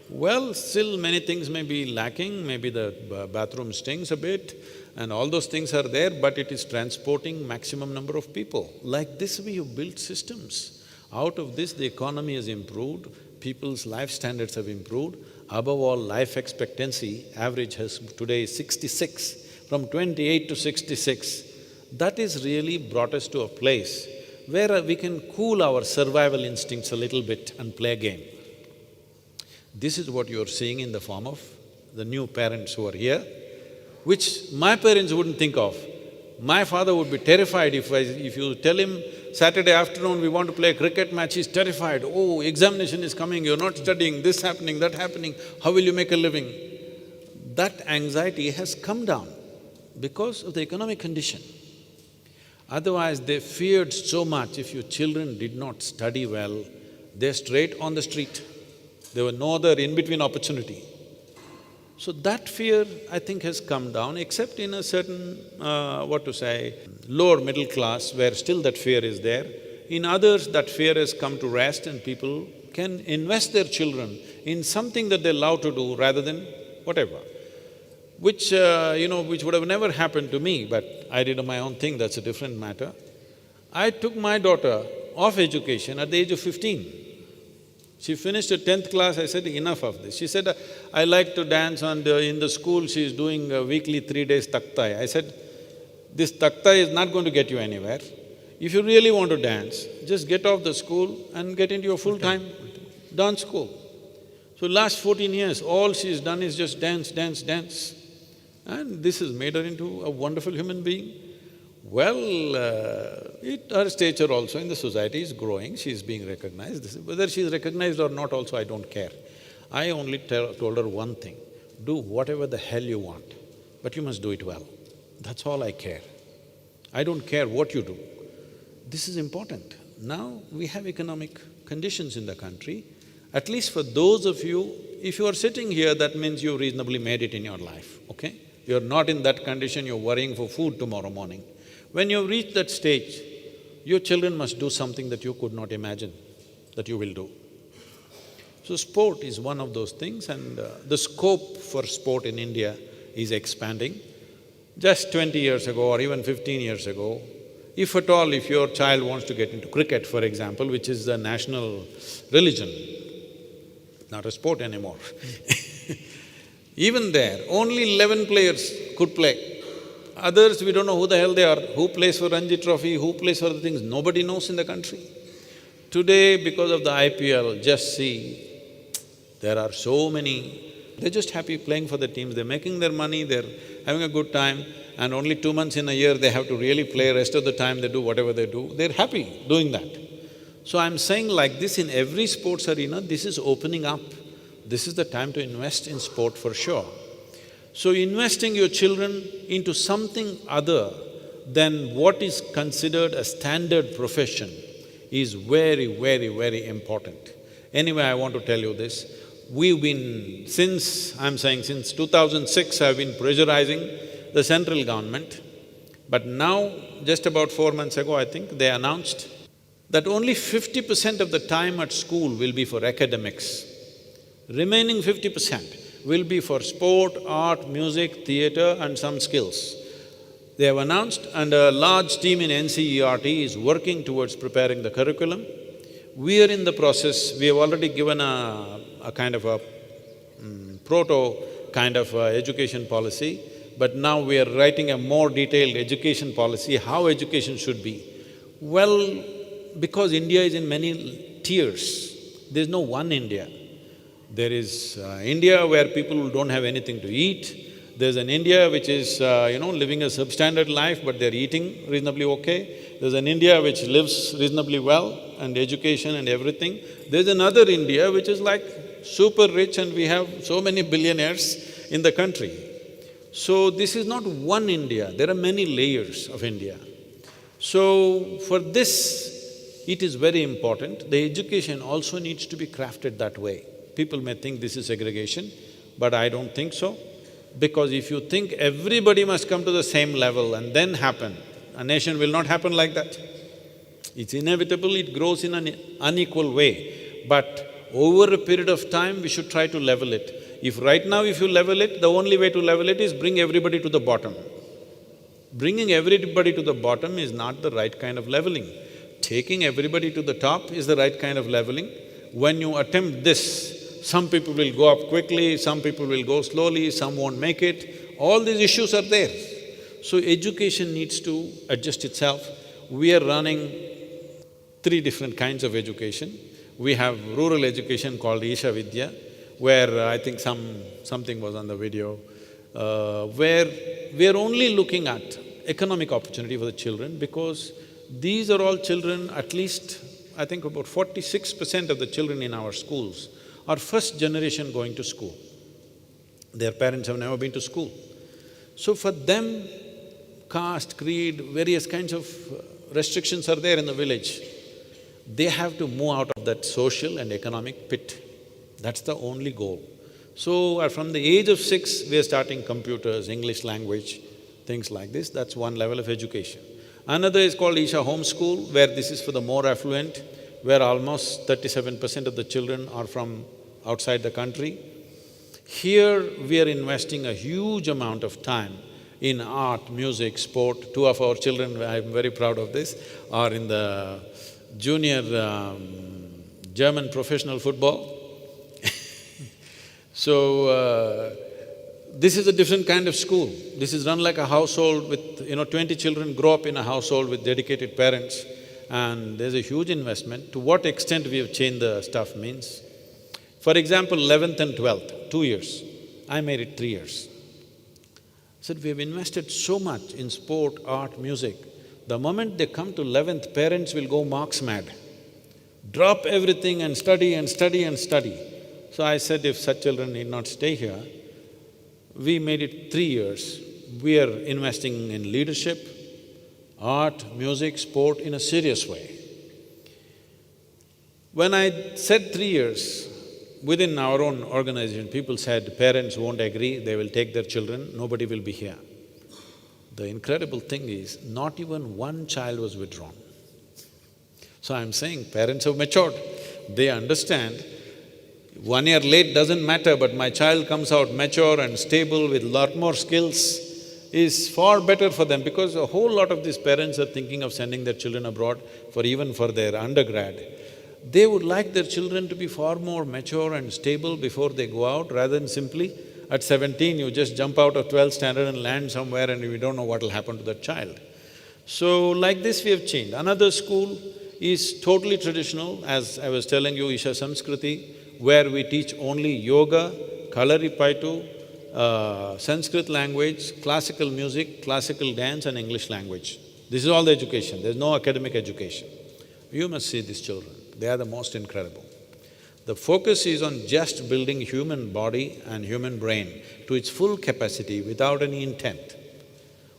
Well, still many things may be lacking, maybe the bathroom stinks a bit and all those things are there, but it is transporting maximum number of people. Like this, we have built systems. Out of this, the economy has improved, people's life standards have improved. Above all, life expectancy average has today is 66, from 28 to 66. That is really brought us to a place where we can cool our survival instincts a little bit and play a game. This is what you're seeing in the form of the new parents who are here, which my parents wouldn't think of. My father would be terrified if you tell him, Saturday afternoon we want to play a cricket match, he's terrified. Oh, examination is coming, you're not studying, this happening, that happening, how will you make a living? That anxiety has come down because of the economic condition. Otherwise, they feared so much if your children did not study well, they're straight on the street. There were no other in-between opportunity. So that fear, I think, has come down, except in a certain, lower middle class where still that fear is there. In others, that fear has come to rest and people can invest their children in something that they love to do rather than whatever. Which, which would have never happened to me, but I did my own thing, that's a different matter. I took my daughter off education at the age of 15. She finished her 10th class, I said, enough of this. She said, I like to dance and in the school she's doing a weekly 3 days taktai. I said, this taktai is not going to get you anywhere. If you really want to dance, just get off the school and get into your full-time dance school. So last 14 years, all she's done is just dance, dance, dance. And this has made her into a wonderful human being. Well, her stature also in the society is growing, she's being recognized. Whether she's recognized or not also, I don't care. I only told her one thing, do whatever the hell you want, but you must do it well. That's all I care. I don't care what you do. This is important. Now, we have economic conditions in the country. At least for those of you, if you are sitting here, that means you reasonably made it in your life, okay? You're not in that condition, you're worrying for food tomorrow morning. When you reach that stage, your children must do something that you could not imagine that you will do. So sport is one of those things and the scope for sport in India is expanding. Just 20 years ago or even 15 years ago, if at all, if your child wants to get into cricket, for example, which is the national religion, not a sport anymore even there, only 11 players could play. Others, we don't know who the hell they are, who plays for Ranji Trophy, who plays for the things, nobody knows in the country. Today, because of the IPL, just see, there are so many, they're just happy playing for the teams, they're making their money, they're having a good time, and only 2 months in a year they have to really play, rest of the time they do whatever they do, they're happy doing that. So I'm saying like this, in every sports arena, this is opening up. This is the time to invest in sport for sure. So investing your children into something other than what is considered a standard profession is very, very, very important. Anyway, I want to tell you this, we've been… since 2006, I've been pressurizing the central government, but now, just about 4 months ago, I think, they announced that only 50% of the time at school will be for academics. Remaining 50% will be for sport, art, music, theatre and some skills. They have announced and a large team in NCERT is working towards preparing the curriculum. We are in the process, we have already given a kind of a proto kind of education policy, but now we are writing a more detailed education policy, how education should be. Well, because India is in many tiers, there's no one India. There is India where people don't have anything to eat. There's an India which is, living a substandard life but they're eating reasonably okay. There's an India which lives reasonably well and education and everything. There's another India which is like super rich and we have so many billionaires in the country. So this is not one India, there are many layers of India. So for this, it is very important, the education also needs to be crafted that way. People may think this is segregation, but I don't think so. Because if you think everybody must come to the same level and then happen, a nation will not happen like that. It's inevitable, it grows in an unequal way. But over a period of time, we should try to level it. If right now if you level it, the only way to level it is bring everybody to the bottom. Bringing everybody to the bottom is not the right kind of leveling. Taking everybody to the top is the right kind of leveling. When you attempt this, some people will go up quickly, some people will go slowly, some won't make it. All these issues are there. So education needs to adjust itself. We are running 3 different kinds of education. We have rural education called Isha Vidya, where I think something was on the video, where we are only looking at economic opportunity for the children because these are all children, at least I think about 46% of the children in our schools are first generation going to school. Their parents have never been to school. So for them, caste, creed, various kinds of restrictions are there in the village. They have to move out of that social and economic pit. That's the only goal. So, from the age of 6, we are starting computers, English language, things like this. That's one level of education. Another is called Isha Homeschool, where this is for the more affluent, where almost 37% of the children are from outside the country. Here, we are investing a huge amount of time in art, music, sport. Two of our children, I'm very proud of this, are in the junior German professional football. So, this is a different kind of school. This is run like a household with, 20 children grow up in a household with dedicated parents, and there's a huge investment. To what extent we have changed the stuff means, for example, 11th and 12th, 2 years. I made it 3 years. Said, we have invested so much in sport, art, music. The moment they come to 11th, parents will go marks mad. Drop everything and study and study and study. So I said, if such children need not stay here, we made it 3 years. We are investing in leadership, art, music, sport in a serious way. When I said 3 years, within our own organization, people said, parents won't agree, they will take their children, nobody will be here. The incredible thing is, not even one child was withdrawn. So I'm saying, parents have matured, they understand 1 year late doesn't matter, but my child comes out mature and stable with lot more skills is far better for them, because a whole lot of these parents are thinking of sending their children abroad even for their undergrad. They would like their children to be far more mature and stable before they go out, rather than simply at 17 you just jump out of 12th standard and land somewhere and we don't know what will happen to that child. So like this we have changed. Another school is totally traditional, as I was telling you, Isha Samskriti, where we teach only yoga, Kalaripaitu, Sanskrit language, classical music, classical dance and English language. This is all the education, there's no academic education. You must see these children, they are the most incredible. The focus is on just building human body and human brain to its full capacity without any intent.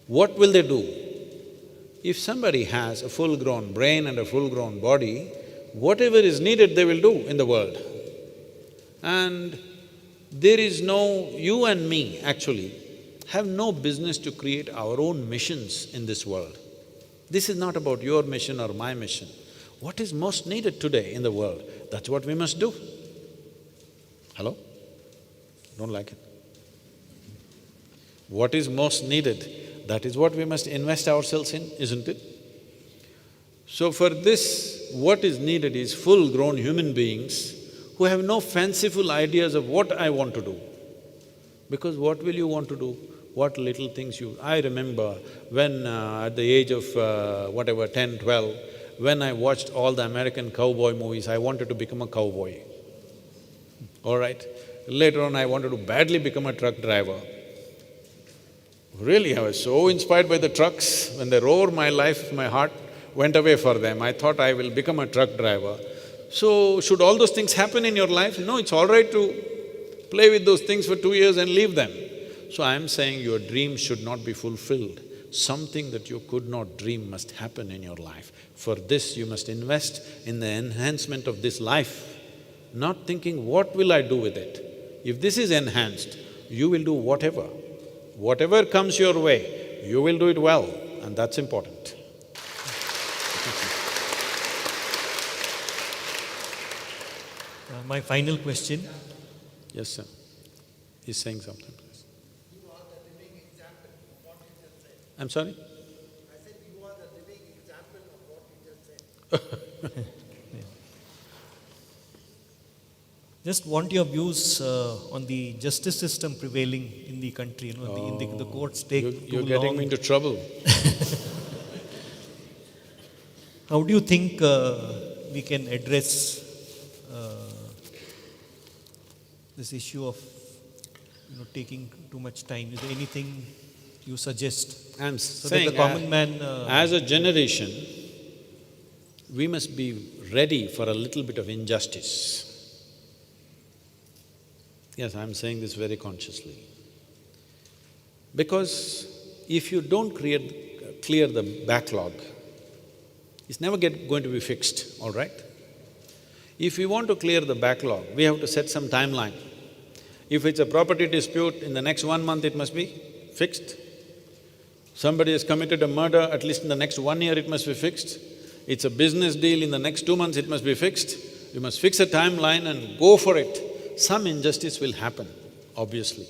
What will they do? If somebody has a full-grown brain and a full-grown body, whatever is needed they will do in the world. And there is no… you and me actually have no business to create our own missions in this world. This is not about your mission or my mission. What is most needed today in the world, that's what we must do. Hello? Don't like it? What is most needed, that is what we must invest ourselves in, isn't it? So for this, what is needed is full-grown human beings who have no fanciful ideas of what I want to do. Because what will you want to do? What little things you… I remember when at the age of 10, 12, when I watched all the American cowboy movies, I wanted to become a cowboy, all right? Later on, I wanted to badly become a truck driver. Really, I was so inspired by the trucks. When they roared, my life, my heart went away for them. I thought I will become a truck driver. So, should all those things happen in your life? No, it's all right to play with those things for 2 years and leave them. So I'm saying your dream should not be fulfilled. Something that you could not dream must happen in your life. For this, you must invest in the enhancement of this life, not thinking, what will I do with it? If this is enhanced, you will do whatever. Whatever comes your way, you will do it well, and that's important. My final question. Yes, sir. He's saying something, please. You are the living example of what you just said. I'm sorry? I said you are the living example of what you just said. Just want your views on the justice system prevailing in the country, the courts take too long. You're getting me into trouble. How do you think we can address this issue of, taking too much time? Is there anything you suggest? I'm So saying, that the common man… as a generation, we must be ready for a little bit of injustice. Yes, I'm saying this very consciously. Because if you don't clear the backlog, it's never going to be fixed, all right? If we want to clear the backlog, we have to set some timeline. If it's a property dispute, in the next 1 month it must be fixed. Somebody has committed a murder, at least in the next 1 year it must be fixed. It's a business deal, in the next 2 months it must be fixed. You must fix a timeline and go for it. Some injustice will happen, obviously,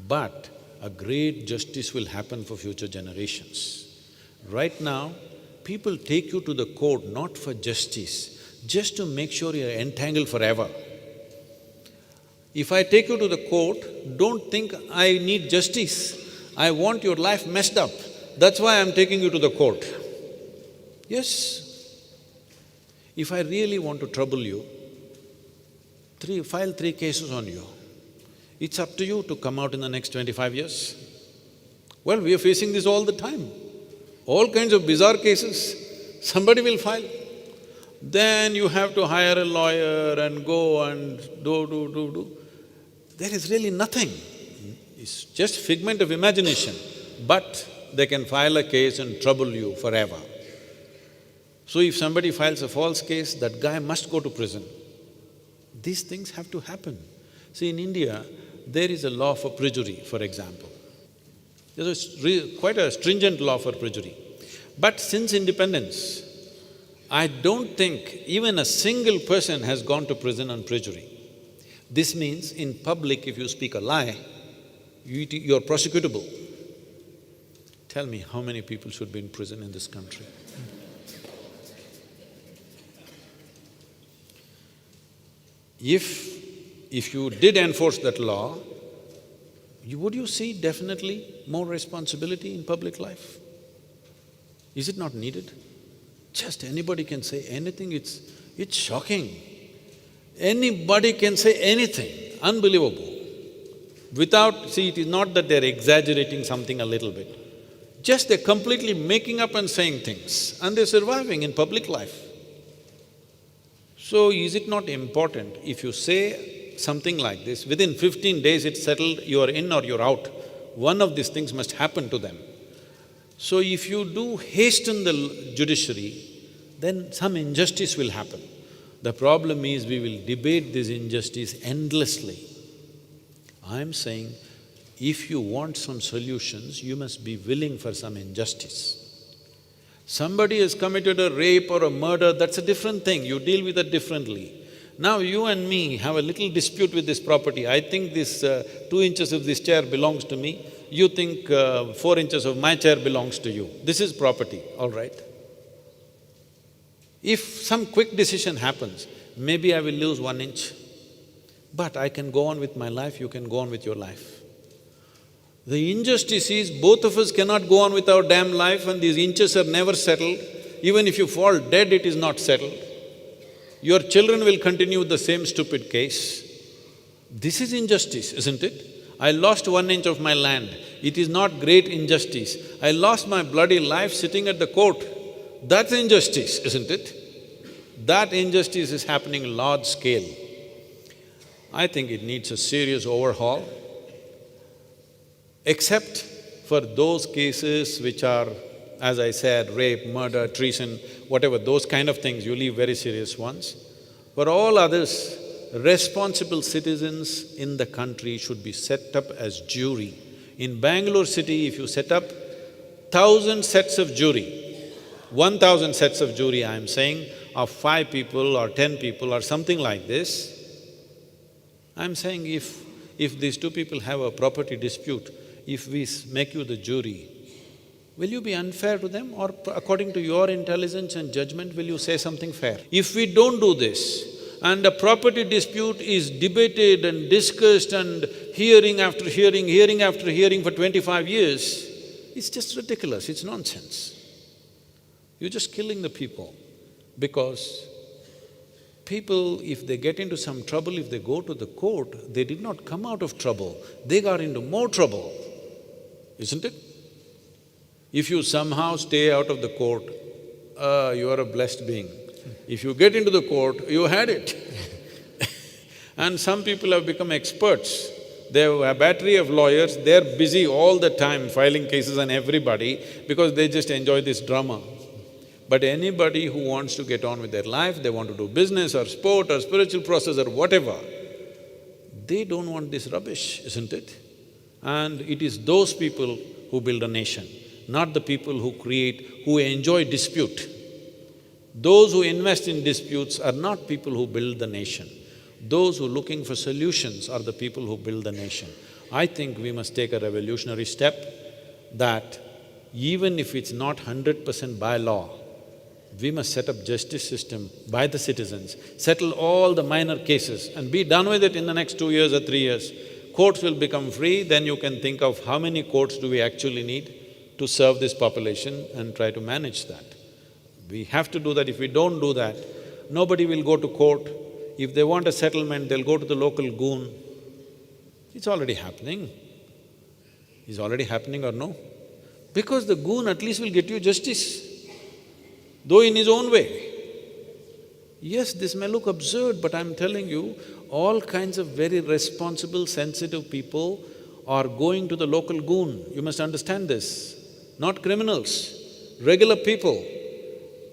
but a great justice will happen for future generations. Right now, people take you to the court not for justice, just to make sure you're entangled forever. If I take you to the court, don't think I need justice. I want your life messed up. That's why I'm taking you to the court. Yes. If I really want to trouble you, file 3 cases on you. It's up to you to come out in the next 25 years. Well, we are facing this all the time. All kinds of bizarre cases, somebody will file. Then you have to hire a lawyer and go and do. There is really nothing. It's just figment of imagination, but they can file a case and trouble you forever. So if somebody files a false case, that guy must go to prison. These things have to happen. See, in India, there is a law for perjury, for example. There's quite a stringent law for perjury. But since independence, I don't think even a single person has gone to prison on perjury. This means in public, if you speak a lie, you're prosecutable. Tell me how many people should be in prison in this country? If you did enforce that law, would you see definitely more responsibility in public life? Is it not needed? Just anybody can say anything, it's shocking. Anybody can say anything, unbelievable. See, it is not that they're exaggerating something a little bit. Just they're completely making up and saying things, and they're surviving in public life. So is it not important if you say something like this, within 15 days it's settled, you're in or you're out, one of these things must happen to them. So if you do hasten the judiciary, then some injustice will happen. The problem is we will debate this injustice endlessly. I'm saying, if you want some solutions, you must be willing for some injustice. Somebody has committed a rape or a murder, that's a different thing, you deal with it differently. Now you and me have a little dispute with this property. I think this 2 inches of this chair belongs to me, you think 4 inches of my chair belongs to you. This is property, all right? If some quick decision happens, maybe I will lose 1 inch, but I can go on with my life, you can go on with your life. The injustice is both of us cannot go on with our damn life and these inches are never settled. Even if you fall dead, it is not settled. Your children will continue with the same stupid case. This is injustice, isn't it? I lost 1 inch of my land, it is not great injustice. I lost my bloody life sitting at the court, that's injustice, isn't it? That injustice is happening large scale. I think it needs a serious overhaul, except for those cases which are, as I said, rape, murder, treason, whatever, those kind of things, you leave very serious ones. For all others, responsible citizens in the country should be set up as jury. In Bangalore city, if you set up 1,000 sets of jury, 1,000 sets of jury, I'm saying, of 5 people or 10 people or something like this, I'm saying if these 2 people have a property dispute, if we make you the jury, will you be unfair to them or according to your intelligence and judgment, will you say something fair? If we don't do this and a property dispute is debated and discussed and hearing after hearing, hearing after hearing for 25 years, it's just ridiculous, it's nonsense. You're just killing the people because people, if they get into some trouble, if they go to the court, they did not come out of trouble, they got into more trouble, isn't it? If you somehow stay out of the court, you are a blessed being. If you get into the court, you had it. And some people have become experts. They have a battery of lawyers, they're busy all the time filing cases on everybody because they just enjoy this drama. But anybody who wants to get on with their life, they want to do business or sport or spiritual process or whatever, they don't want this rubbish, isn't it? And it is those people who build a nation, not the people who enjoy dispute. Those who invest in disputes are not people who build the nation. Those who are looking for solutions are the people who build the nation. I think we must take a revolutionary step that even if it's not 100% by law, we must set up justice system by the citizens, settle all the minor cases and be done with it in the next 2 years or 3 years. Courts will become free, then you can think of how many courts do we actually need to serve this population and try to manage that. We have to do that. If we don't do that, nobody will go to court. If they want a settlement, they'll go to the local goon. It's already happening. Is already happening or no? Because the goon at least will get you justice, though in his own way. Yes, this may look absurd, but I'm telling you, all kinds of very responsible, sensitive people are going to the local goon. You must understand this. Not criminals, regular people.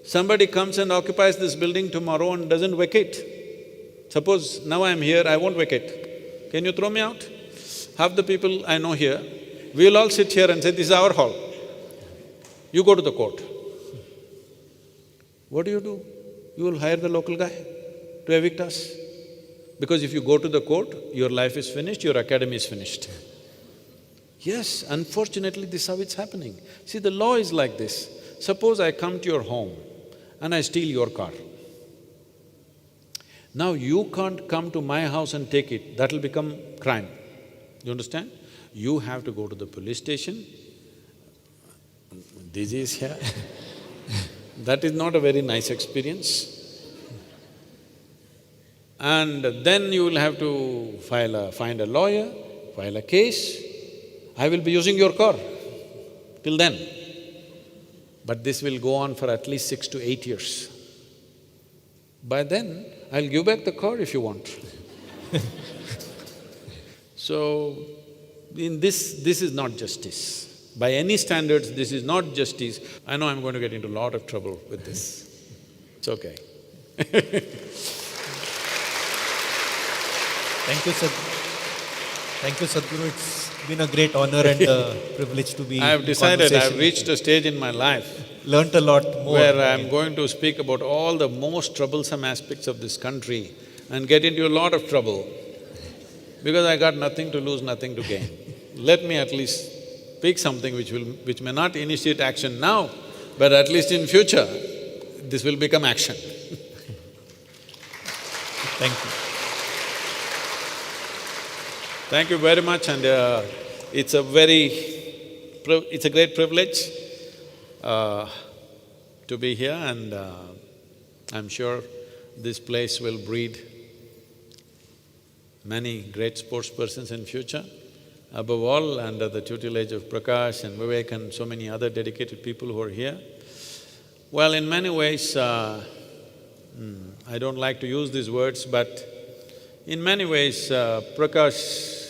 Somebody comes and occupies this building tomorrow and doesn't vacate. Suppose now I'm here, I won't vacate. Can you throw me out? Half the people I know here, we'll all sit here and say, this is our hall. You go to the court. What do? You will hire the local guy to evict us. Because if you go to the court, your life is finished, your academy is finished. Yes, unfortunately, this is how it's happening. See, the law is like this. Suppose I come to your home and I steal your car. Now you can't come to my house and take it, that'll become crime. You understand? You have to go to the police station. This is here. That is not a very nice experience. And then you will have to find a lawyer, file a case. I will be using your car till then. But this will go on for at least 6 to 8 years. By then, I'll give back the car if you want. So, this is not justice. By any standards, this is not justice. I know I'm going to get into a lot of trouble with this. It's okay. Thank you, Thank you, Sadhguru. It's been a great honor and a privilege to be I have in decided, I have conversation. reached a stage in my life Learned a lot more. where I'm going to speak about all the most troublesome aspects of this country and get into a lot of trouble because I got nothing to lose, nothing to gain. Let me at least speak something which may not initiate action now, but at least in future, this will become action. Thank you. Thank you very much, and it's a great privilege to be here, and I'm sure this place will breed many great sportspersons in future. Above all, under the tutelage of Prakash and Vivek and so many other dedicated people who are here. Well, in many ways, I don't like to use these words, but in many ways, Prakash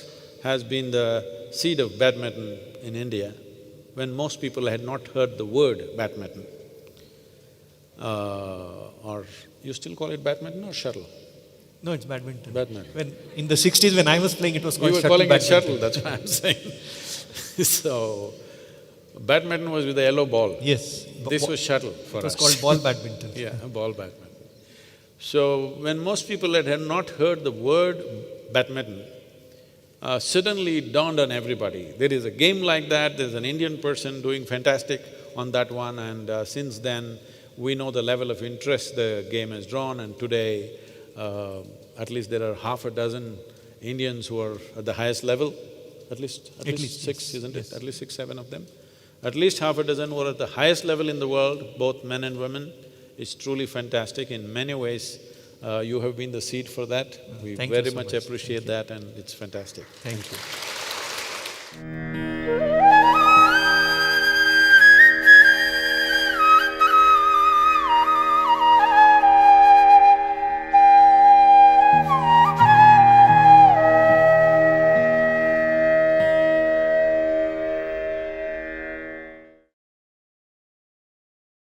has been the seed of badminton in India when most people had not heard the word badminton. Or you still call it badminton or shuttle? No, it's badminton. Badminton. In the 60s when I was playing, it was called You were shuttle calling it badminton. shuttle, that's what I'm saying. So, badminton was with the yellow ball. Yes. This was shuttle for It was us. called ball badminton. Yeah, ball badminton. So, when most people had not heard the word badminton, suddenly it dawned on everybody, there is a game like that, there's an Indian person doing fantastic on that one, and since then, we know the level of interest the game has drawn, and today, at least there are half a dozen Indians who are at the highest level, at least six, yes, isn't yes. it? At least 6, 7 of them. At least half a dozen who are at the highest level in the world, both men and women. It's truly fantastic. In many ways, you have been the seed for that. We Thank you very so much much. appreciate that, and it's fantastic. Thank you.